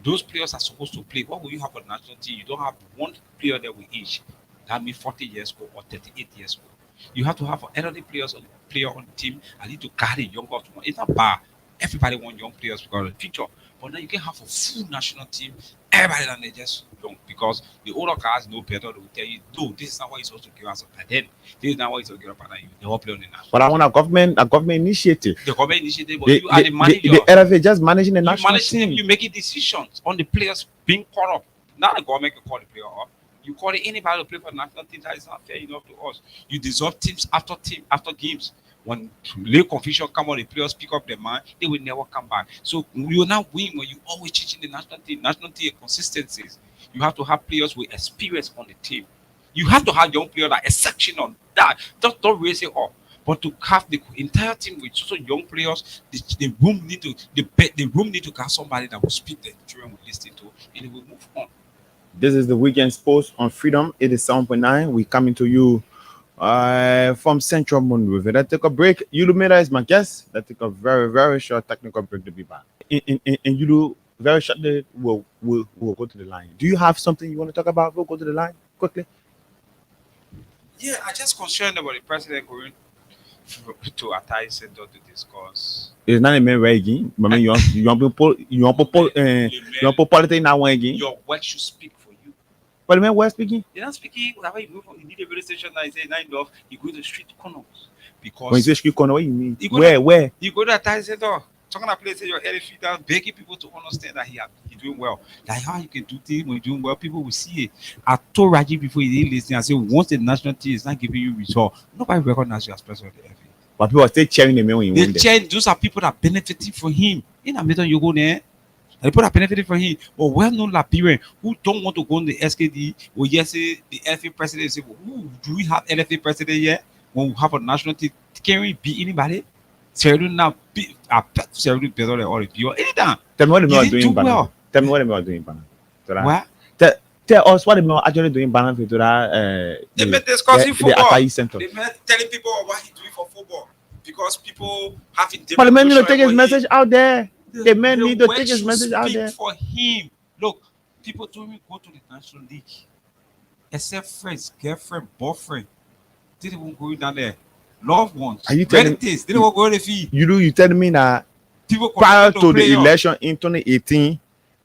Those players are supposed to play. What will you have on national team? You don't have one player that will age. That means 40 years old or 38 years old. You have to have elderly players on the team. I need to carry younger. It's not bad. Everybody wants young players because of the future. But now you can have a full national team. Everybody that they just young because the older guys know better. They will tell you, no, this is not what you're supposed to give us. And then this is not what you're supposed to give us. And you never play on the national. But I want a government initiative. The government initiative, but you are the manager. The LFA just managing the national team. You make decisions on the players being caught up. Not the government can call the player up. You call it anybody to play for the national team. That is not fair enough to us. You dissolve teams after games. When late confusion come on, the players pick up their mind, they will never come back. So you will not win when you always teaching the national team. National team consistencies. You have to have players with experience on the team. You have to have young players that exceptional. That just don't raise it up. But to have the entire team with so young players, the room need to the room need to have somebody that will speak the children will listen to, and it will move on. This is the weekend sports on Freedom. It is 7.9. We coming to you from Central Monrovia. Let's take a break. Yulumeda is my guest. Let's take a very, very short technical break to be back. And Yulu, very shortly, we'll go to the line. Do you have something you want to talk about? We'll go to the line quickly. Yeah, I just concerned about the president going to Atai Center to discuss. It's not a man way again. But you want politics now again. Your work should speak for you. But the man was speaking. You're not speaking. Whatever you move from, you need a radio station that is a 9 off. You go to the street corners because When you say street corner, what you mean? Where? You go to Atai Center. Talking about places your head feet down, begging people to understand that he's doing well. Like how you can do things when you're doing well, people will see it. I told Raji before he didn't listen, I said once the national team is not giving you result, nobody recognizes you as president of the FA. But people are still cheering the man when you win. Those are people that benefiting from him. In a middle, you go there. The people that benefited from him, but well-known Liberian who don't want to go on the SKD or yes, the LFA president say, well, do we have LFA president yet? When we have a national team, can we beat anybody? Now, I bet better than all of you anytime. Tell me what they are doing, well. Tell me what they are doing, Banana. What? Tell us what they are actually doing, Banana, to that. They met discussing football. Center. They met telling people what he's doing for football because people having. But the man need to take his message out there. The man need to take his message out there. For him, look, people told me go to the National League, except friends, girlfriend, boyfriend. They didn't go down there. Loved ones, relatives, they don't go to the fee. You telling me that people prior to the election in 2018,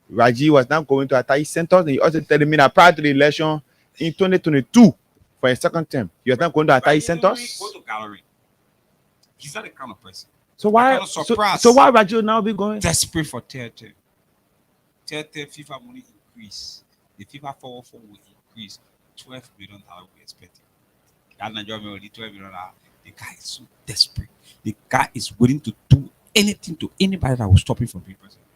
Raji was now going to Atai Center, and you also telling me that prior to the election in 2022 for a second term, you are not going to Atai Centers. Go to gallery. He's not the kind of person. So why? So why Raji now be going? Desperate for theater. Theater FIFA money increase. The FIFA 404 will increase. $12 million we expecting. That Nigerian only $12 million. The guy is so desperate. The guy is willing to do anything to anybody that will stop him from being president.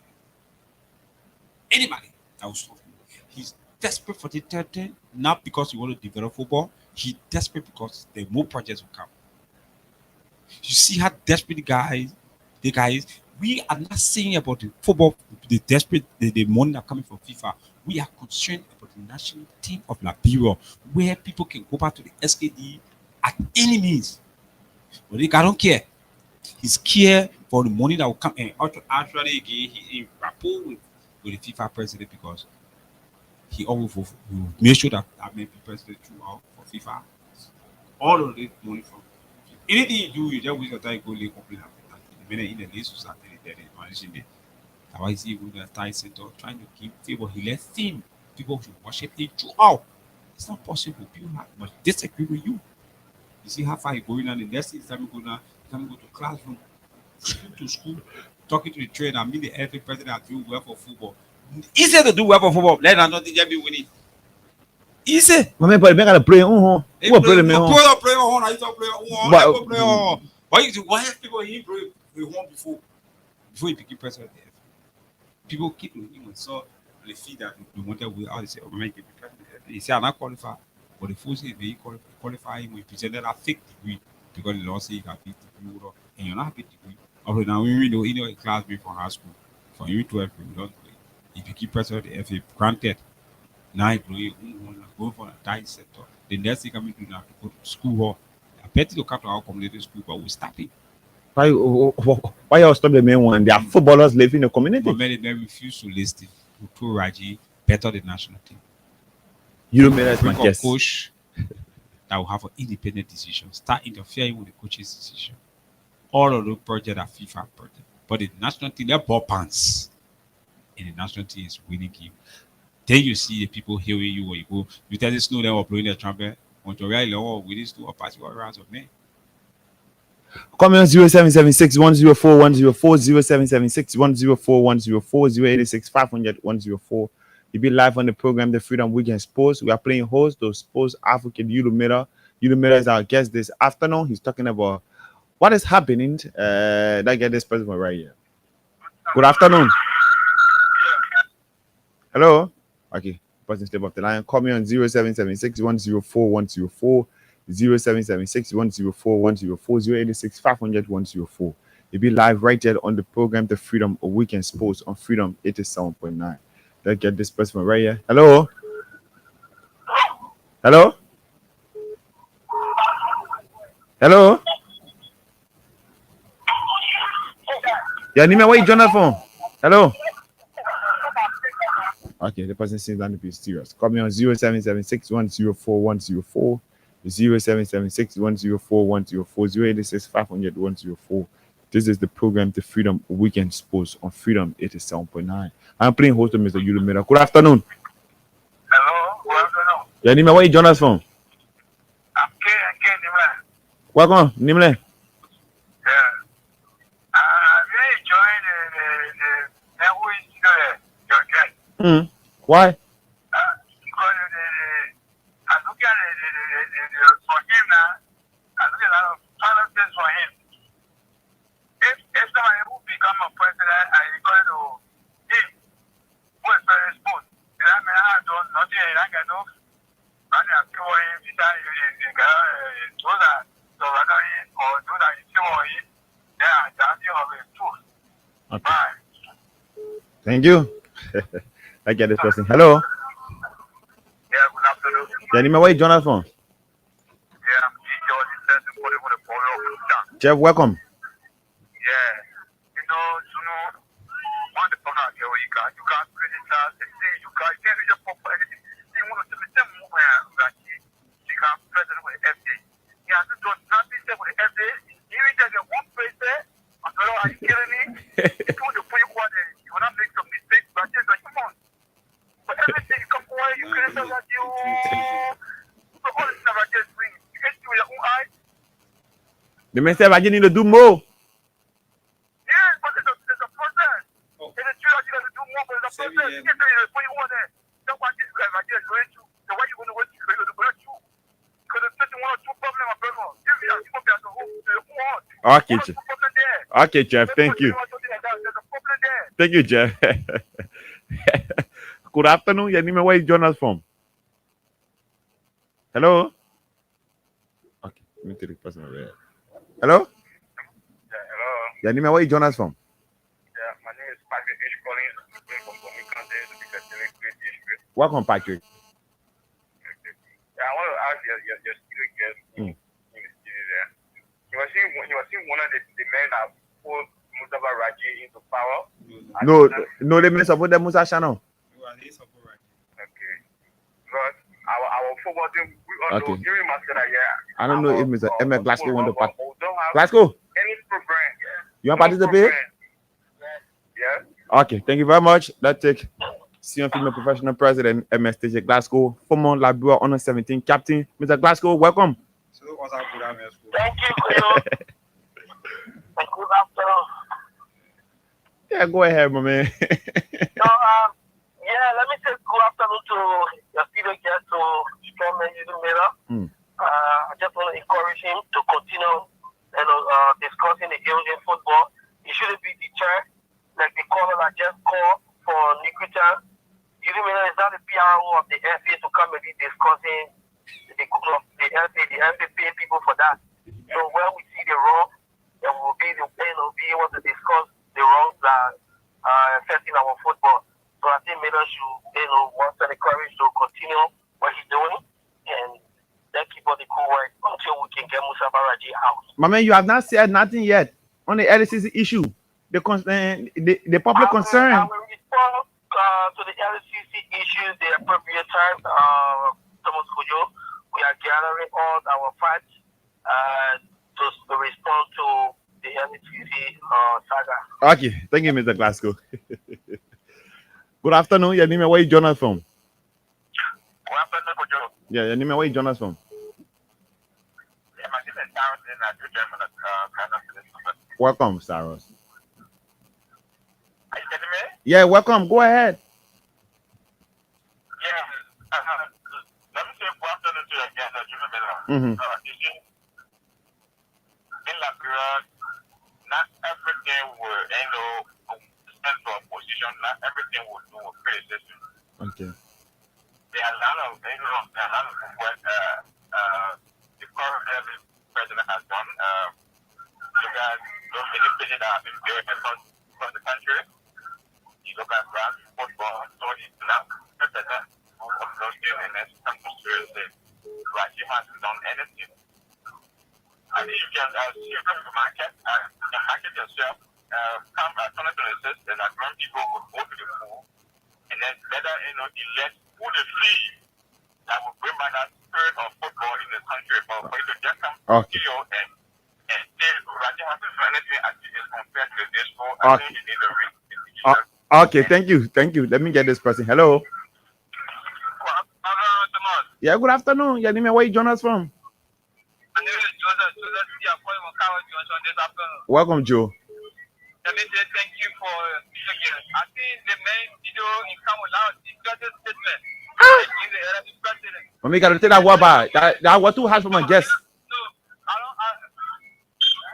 Anybody that will stop him. He's desperate for the third thing, not because he wants to develop football. He's desperate because the more projects will come. You see how desperate the guys. We are not saying about the football, the desperate, the money that coming from FIFA. We are concerned about the national team of Liberia, where people can go back to the SKD at any means. But the guy don't care. He's care for the money that will come. And actually, he rapport with the FIFA president because he always will make sure that I may be president throughout for FIFA. All of the money from anything you do, you just waste your time go lay complain about the minute in the list was there managing it. That's why he's even the Thai Center trying to keep favor. He lets him. People should worship him throughout. It's not possible. People must disagree with you. You see how far he's going on. The next thing is time go to classroom, to school, talking to the trainer. I mean the FA president are doing well for football. Easy to do well for football. Let us not just be winning. Easy. My man, but they gotta play on. What play me on? Play on. I don't play on. Play on. Why you do? Why have people he play on before he became president? People keep him when saw the feed that they wanted with how they say, "Oh, make it be president." He said, "I'm not qualified." But the first thing they qualify him, we presented a fake degree because the law says you can fake degree, and you're not a fake degree. Okay, now we know a classmate from high school, from you 12, you don't play. If you keep president of the FA, granted, now you go for a Thai sector. The next thing coming to now to go to school hall. I bet you come to our community school, but we stop it. Why you stop the main one? There are footballers living in the community. But many men refuse to listen. Who told Raji better the national team? You don't make my guess. Coach that will have an independent decision. Start interfering with the coach's decision. All of those projects are FIFA projects. But the national team, they're ball pants. And the national team is winning game. Then you see the people hearing you when you go. You tell the snow them or blowing their trumpet. On your right level, with this two or pass your rounds of men. Call me on 0776 104 104 0776 104 104 086 500 104. You'll be live on the program, The Freedom Weekend Sports. We are playing host to Sports African Yulumeda. Yulumeda is our guest this afternoon. He's talking about what is happening. Let's get this person right here. Good afternoon. Hello. Okay. person step off the line. Call me on 0776 104 104, 0776 104 104, 086 500 104. You'll be live right there on the program, The Freedom of Weekend Sports on Freedom 87.9. Let's get this person right here. Hello? Hello? Hello? Yeah, Nima, where you join us from? Hello? Okay, the person seems to be serious. Call me on 0776 104 104, 0776 104 104, 086 500 104. This is the program, The Freedom Weekend Sports on Freedom 87.9. I'm playing host of Mr. Yulumira. Good afternoon. Hello, good afternoon. Yeah, Nima, where you join us from? I'm K, Nimle. Welcome, Nimle. Yeah. I really enjoying the who is your guest. Why? Because I look at for him now, I look at a lot of other things for him. If somebody who become a president and you go to him, who is very exposed, that man has done nothing, I can do. And I feel him, those are so or those are him, they are dancing of his truth. Okay. Bye. Thank you. I get this person. Hello? Yeah, good afternoon. Yeah, Nima, where you join us from? Yeah, I'm Jeff, welcome. Yeah, one of the program here you can criticize, you can't just pop anything. You want to tell me that you can present with the FDA. He has to do nothing with the FDA. Even if there's one place there, I'm not are you killing me? You want to put you one there, you will not make some mistakes, but just like, come on. But everything come away, you criticize that you. So all this never just bring. You get to your own eyes. The man said I need to do more. Yeah, but there's a process. Oh. There's a true that you got to do more, but there's a process. You can't say you put you on there. Don't want this guy right there going to. The way you're going to work, you're going to go to. Because there's one or two problems, my brother. If you are going to be at the home, there's one. Okay, Jeff. Okay, Jeff. Thank you. There's a problem there. Thank you, Jeff. Good afternoon. Yeah, Nima, where you join us from? Hello? Okay, let me take the person over here. Hello? Yeah, hello. Yeah, Nima, where you join us from? Yeah, my name is Patrick H. Collins. I'm from Dominican Day to be continuing great history. Welcome, Patrick. Yeah, I want to ask your studio guest in the studio there. You were seeing one of the men that put Mustafa Raji into power. No, they may support the Musa Channel. Okay. Because our football team, we all know during Mascara, I don't know if Mr. M. Glasgow want to participate. Any Glasgow, program. you want to participate? Yeah. Okay, thank you very much. Let's take senior female professional president, MSTJ Glasgow, former Labua Honor 17 captain. Mr. Glasgow, welcome. Thank you, Kojo. Good afternoon. Yeah, go ahead, my man. Yeah, let me say good afternoon to your studio guest, to Strongman Yulumira. I just want to encourage him to continue discussing the Asian football. He shouldn't be deterred, like the caller that just called for Nikita. Yulumira is not the PRO of the FA to come and be discussing the FA, the FA people for that. So when we see the wrong, then we'll be able to discuss the wrongs that are affecting our football. So I think Miller should, want to encourage to continue what he's doing and then keep on the cool work until we can get Musa Baraji out. My man, you have not said nothing yet on the LCC issue. The public concern. I will respond to the LCC issue the appropriate time. Thomas Kojo, we are gathering all our facts to respond to the LCC saga. Okay, thank you, Mr. Glasgow. Good afternoon, Yanime. Where you join us from? Good afternoon, Kojo. Yeah, Yanime, where you join us from? Yeah, my name is Sarah, and I'm the German Welcome, Saros. Are you getting me? Yeah, welcome. Go ahead. Yeah. Let me say good afternoon to you again, Mm-hmm. In Liberia, not everything will stand for a position, not everything will do with criticism. Okay. there are a lot of what the current president has done. Look at those initiatives that have been built across the country. You look at that football, story, now, etc. Most of those things, and that's something seriously. Like you haven't done anything. I think you can see from the market, yourself, come to the system that when people will go to the pool, and then better, elect who they feel that will bring back that spirit of football in the country. But for you to just come to and say, Raja hasn't done anything as it is compared to this pool, I think you need a okay, thank you. Let me get this person. Hello. Yeah, good afternoon. Your name, where you join us from? My name is Joseph. Welcome, Joe. Let me say thank you for again. I think the main video in Kamulau is just a statement. When we got to take that water, that was too hard for my guests. No, I don't.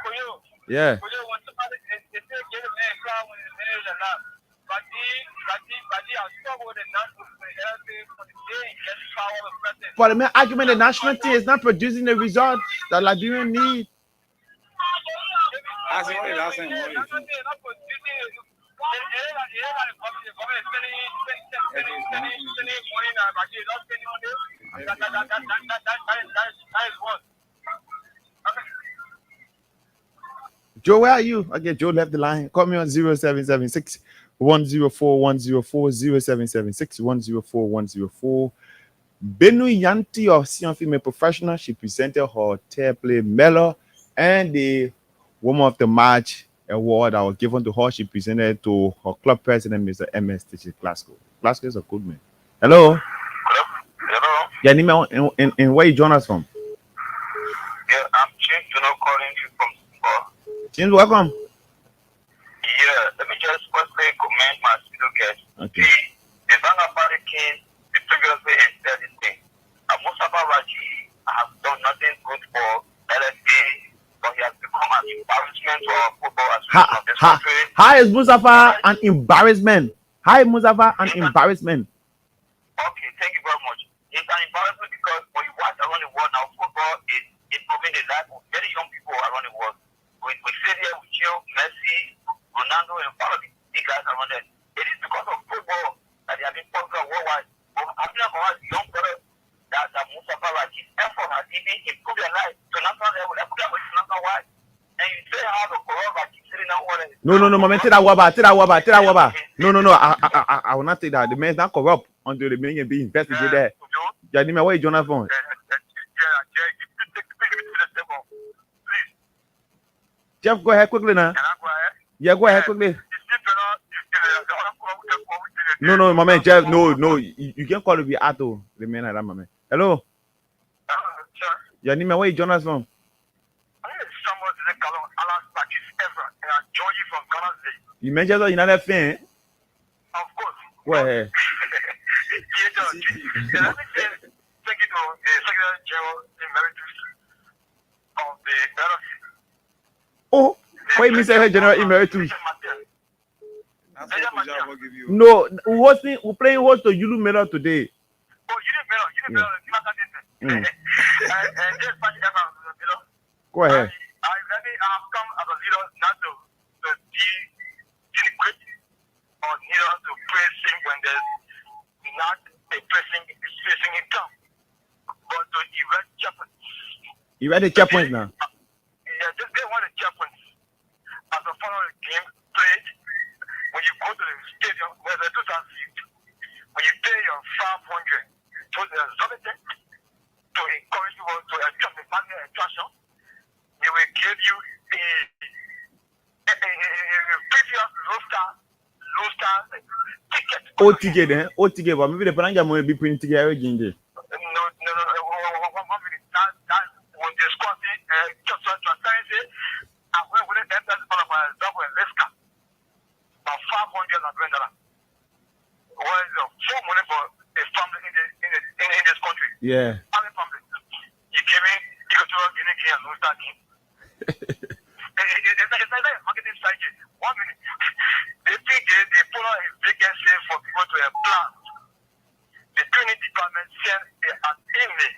For you. Yeah. For you, when somebody they say get a man crowd when the man is alive. But I struggle with the national for the day. Get the power of the president. For the main argument, the national team is not producing the results that Liberian need. Joe, where are you? Okay, Joe left the line. Call me on 0776 104 104 0776 104 104. Benu Yanti of Sion Female Professional. She presented her tail play Melo and the Woman of the Match award that was given to her. She presented to her club president, Mr. MS Tichi Glasgow. Glasgow is a good man. Hello. Hello. Yeah, name in where you join us from? Yeah, I'm James, calling you from Singapore. James, welcome. Yeah, let me just firstly commend my studio guest. Okay. The Ghana Party King, the previously said this thing. Mustafa Raji has done nothing good for LSA, but he has become an embarrassment to our football association of this country. How is Mustafa an embarrassment? How is Mustafa an embarrassment? Okay, thank you very much. It's an embarrassment because when you watch around the world now, football is improving the life of very young people around the world. We sit here with you, Messi, Ronaldo, and all of the big guys around there. It is because of football that they have been popular worldwide. But I feel like young brothers that Mustafa Raji's effort has even improved their life to national level. They put them with national wide. And you say how the corona keeps sitting down water. No, moment. Take that waba. No. I will not take that. The man is not corrupt until the man be investigated there. Yeah, where you join us from? Jeff, go ahead quickly now. Yeah, go ahead quickly. No, my man, Jeff. No. You can't call it the Ato. The man like that, my man. Hello. Yeah, where you join us from? You mentioned that you're not a fan. Of course. Go ahead. Let me say thank you to the Secretary General Emeritus of the LSC. Oh, why you say General Emeritus? No, we're playing host to Yulu Melo today. Oh, Yulu Melo, Mm. and just Go ahead. I have come as a leader not to denigrate or to praise him when there's not a person facing him down, but to erect checkpoints. You read the checkpoints now? Yeah, just get one of the checkpoints as a follow the game played. When you go to the stadium, where the 2006, when you pay your 500 to the exorbitant to encourage people to enjoy the family attraction, they will give you a previous low star ticket. OTG, but maybe the plan will be printing together again. No, 1 minute. That was discussing transparency. And when we did that, all of our double and let's come. About $500. What is the full money for a family in this country? Yeah. Family. You give me, you go to a Guinea and lose that game. It's like a marketing strategy. 1 minute. They think they pull out a vacancy for people to have plans. They training department sent an email.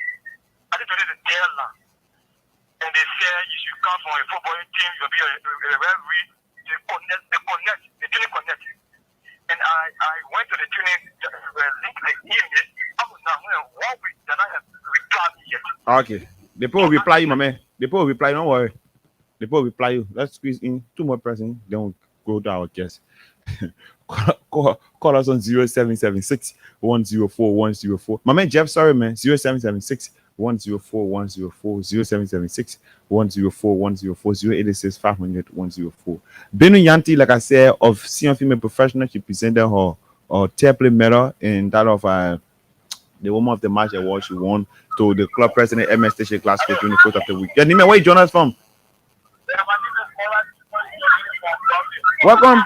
I think today is their land. And they said you should come from a footballing team, you'll be a referee, the training connect. And I went to the training link the email. Up now, 1 week, then I have replied yet. Okay. The people will reply you, my man. The people will reply, don't worry. The people will reply you. Let's squeeze in 2 more persons, then we'll go to our guest. Call us on 0776 104 104. My man Jeff, sorry, man. 0776 104 104, 0776 104 104, 086 500 104. Benu Yanti, like I said, of senior female professional, she presented her template medal in that of the woman of the match award she won to the club president MS Station Glasgow 24th of the week. Yeah, Nime, where you join us from? Welcome.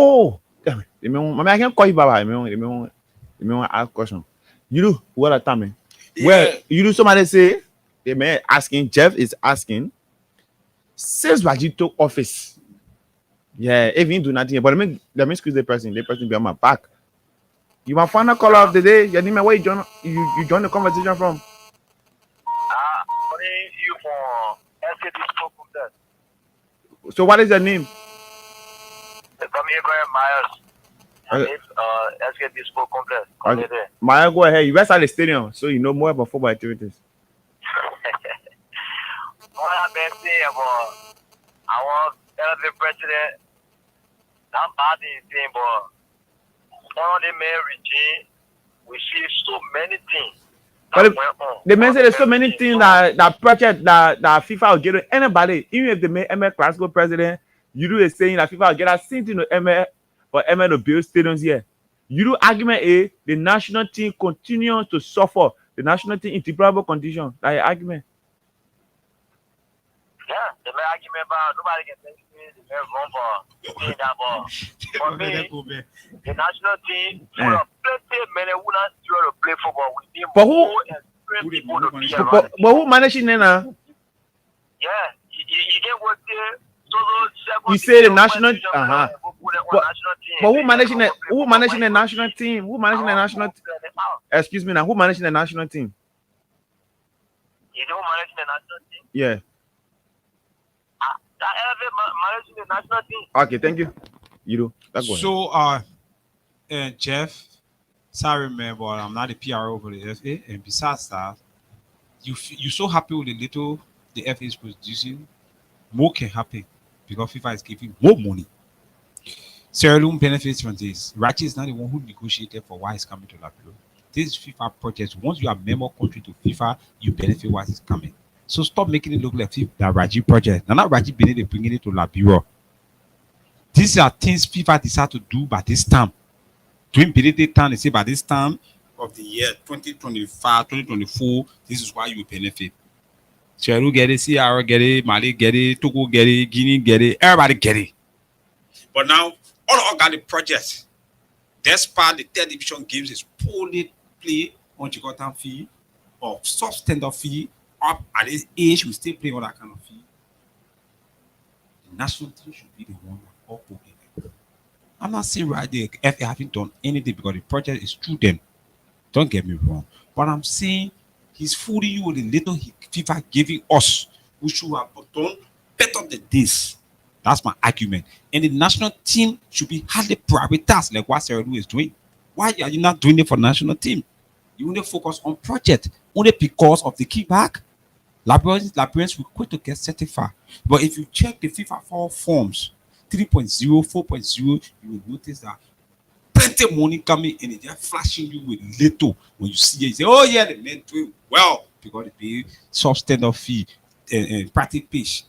Oh, damn it. I can call you Baba. I ask question. You do what a time? Well, you do somebody say, the man asking, Jeff is asking, since Raji took office. Yeah, if you do nothing, but let me squeeze the person be on my back. You my final caller of the day. Your name, where you join the conversation from? You for So what is your name? SK Dispo Complex. Okay. Maya, go ahead. You best at the stadium, so you know more about football activities. What I've been saying about our elder president, not bad thing, but on the main regime, we see so many things. But the man said there's so many things that project that FIFA will get to anybody, even if they make ML Classical president, you do a saying that FIFA will get that same thing to ML for ML to build stadiums here. You do argument A, the national team continues to suffer. The national team in deplorable condition. That's your argument. Yeah, the main argument about nobody can say the main wrong for saying that, but for me, the national team, plenty many who not sure to play football. We need more people to be around. But who managing it now? Yeah, you get what there. You say the national, but who managing it? Who managing the national team? Who managing the national? Excuse me now. Who managing the national team? You know who managing the national team? Yeah. That managing the national team. Okay, thank you. You do. So, Jeff, sorry man, but I'm not a PRO for the FA, and besides that, you so happy with the little the FA is producing. More can happen because FIFA is giving more money. Sierra Leone benefits from this. Rachi is not the one who negotiated for why it's coming to Labiro. This FIFA project, once you are member country to FIFA, you benefit why it's coming. So stop making it look like that Raji project. Now not Raji bringing it to Labiro. These are things FIFA decide to do by this time. During period time, they say by this time of the year 2025, 2024, this is why you benefit. Cheru get it, CR get it, Mali get it, Togo get it, Guinea get it, everybody get it. But now, all got the projects. Despite the third division games is poorly played on Chicotan fee or substandard fee, up at this age, we still play all that kind of fee. The national team should be the one that all okay. I'm not saying right there, FA haven't done anything because the project is through them. Don't get me wrong. But I'm saying he's fooling you with the little FIFA giving us, we should have done better than this. That's my argument. And the national team should be highly prioritized, like what Sierra Leone is doing. Why are you not doing it for the national team? You only focus on project only because of the kickback. Liberians will quit to get certified. But if you check the FIFA 4 forms, 3.0, 4.0, you will notice that plenty of money coming in, they're flashing you with little. When you see it, you say, oh yeah, the men doing well because they pay substandard fee and practice pitch.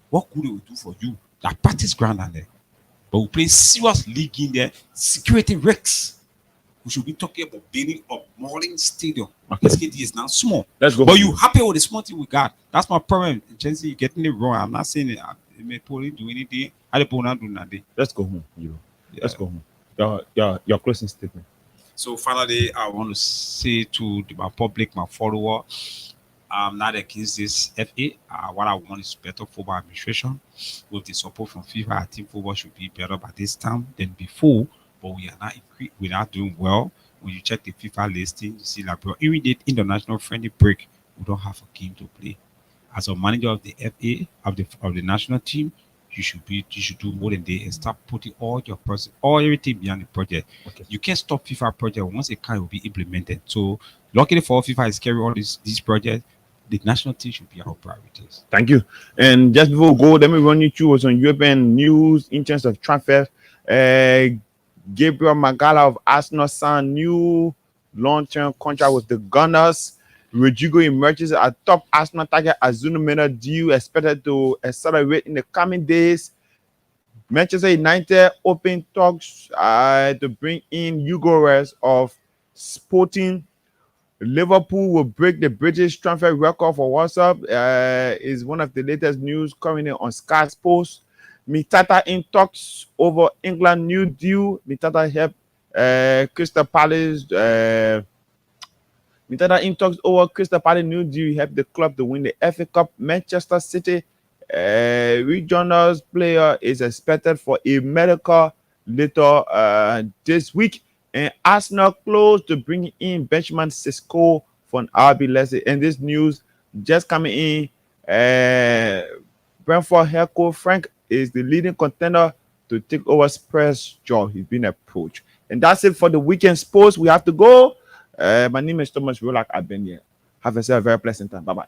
What could they do for you? That practice ground on there. But we play serious league in there, security risks. We should be talking about building a modern stadium. Okay. SKD is now small. Let's go. But you happy with the small thing we got. That's my problem. Chelsea, you're getting it wrong. I'm not saying it. They may probably do anything. I don't not do nothing. Let's go home. Let's go home. Your closing statement. So finally, I want to say to my public, my follower, I'm not against this FA. What I want is better football administration. With the support from FIFA, I think football should be better by this time than before. But we're not doing well. When you check the FIFA listing, you see like bro, even the international friendly break, we don't have a game to play. As a manager of the FA of the national team, you should do more than this and start putting all everything behind the project. Okay. You can't stop FIFA project once it can will be implemented. So luckily for FIFA is carrying all these projects. The national team should be our priorities. Thank you. And just before we go, let me run you through some European news in terms of transfer. Gabriel Magala of Arsenal signed new long-term contract with the Gunners. Rodrigo emerges as top Arsenal target as Zunumena deal expected to accelerate in the coming days. Manchester United open talks to bring in Hugo Lloris of Sporting. Liverpool will break the British transfer record for WhatsApp. Is one of the latest news coming in on Sky Sports. Mitata in talks over England new deal. Mitata helped Crystal Palace. Mitata in talks over Crystal Palace new deal helped the club to win the FA Cup. Manchester City regional player is expected for a medical later this week. And Arsenal close to bring in Benjamin Sesko from RB Leipzig. And this news just coming in, Brentford head coach Frank is the leading contender to take over Spurs' job. He's been approached. And that's it for the weekend sports. We have to go. My name is Thomas Roulhac. I've been here. Have yourself a very pleasant time. Bye-bye.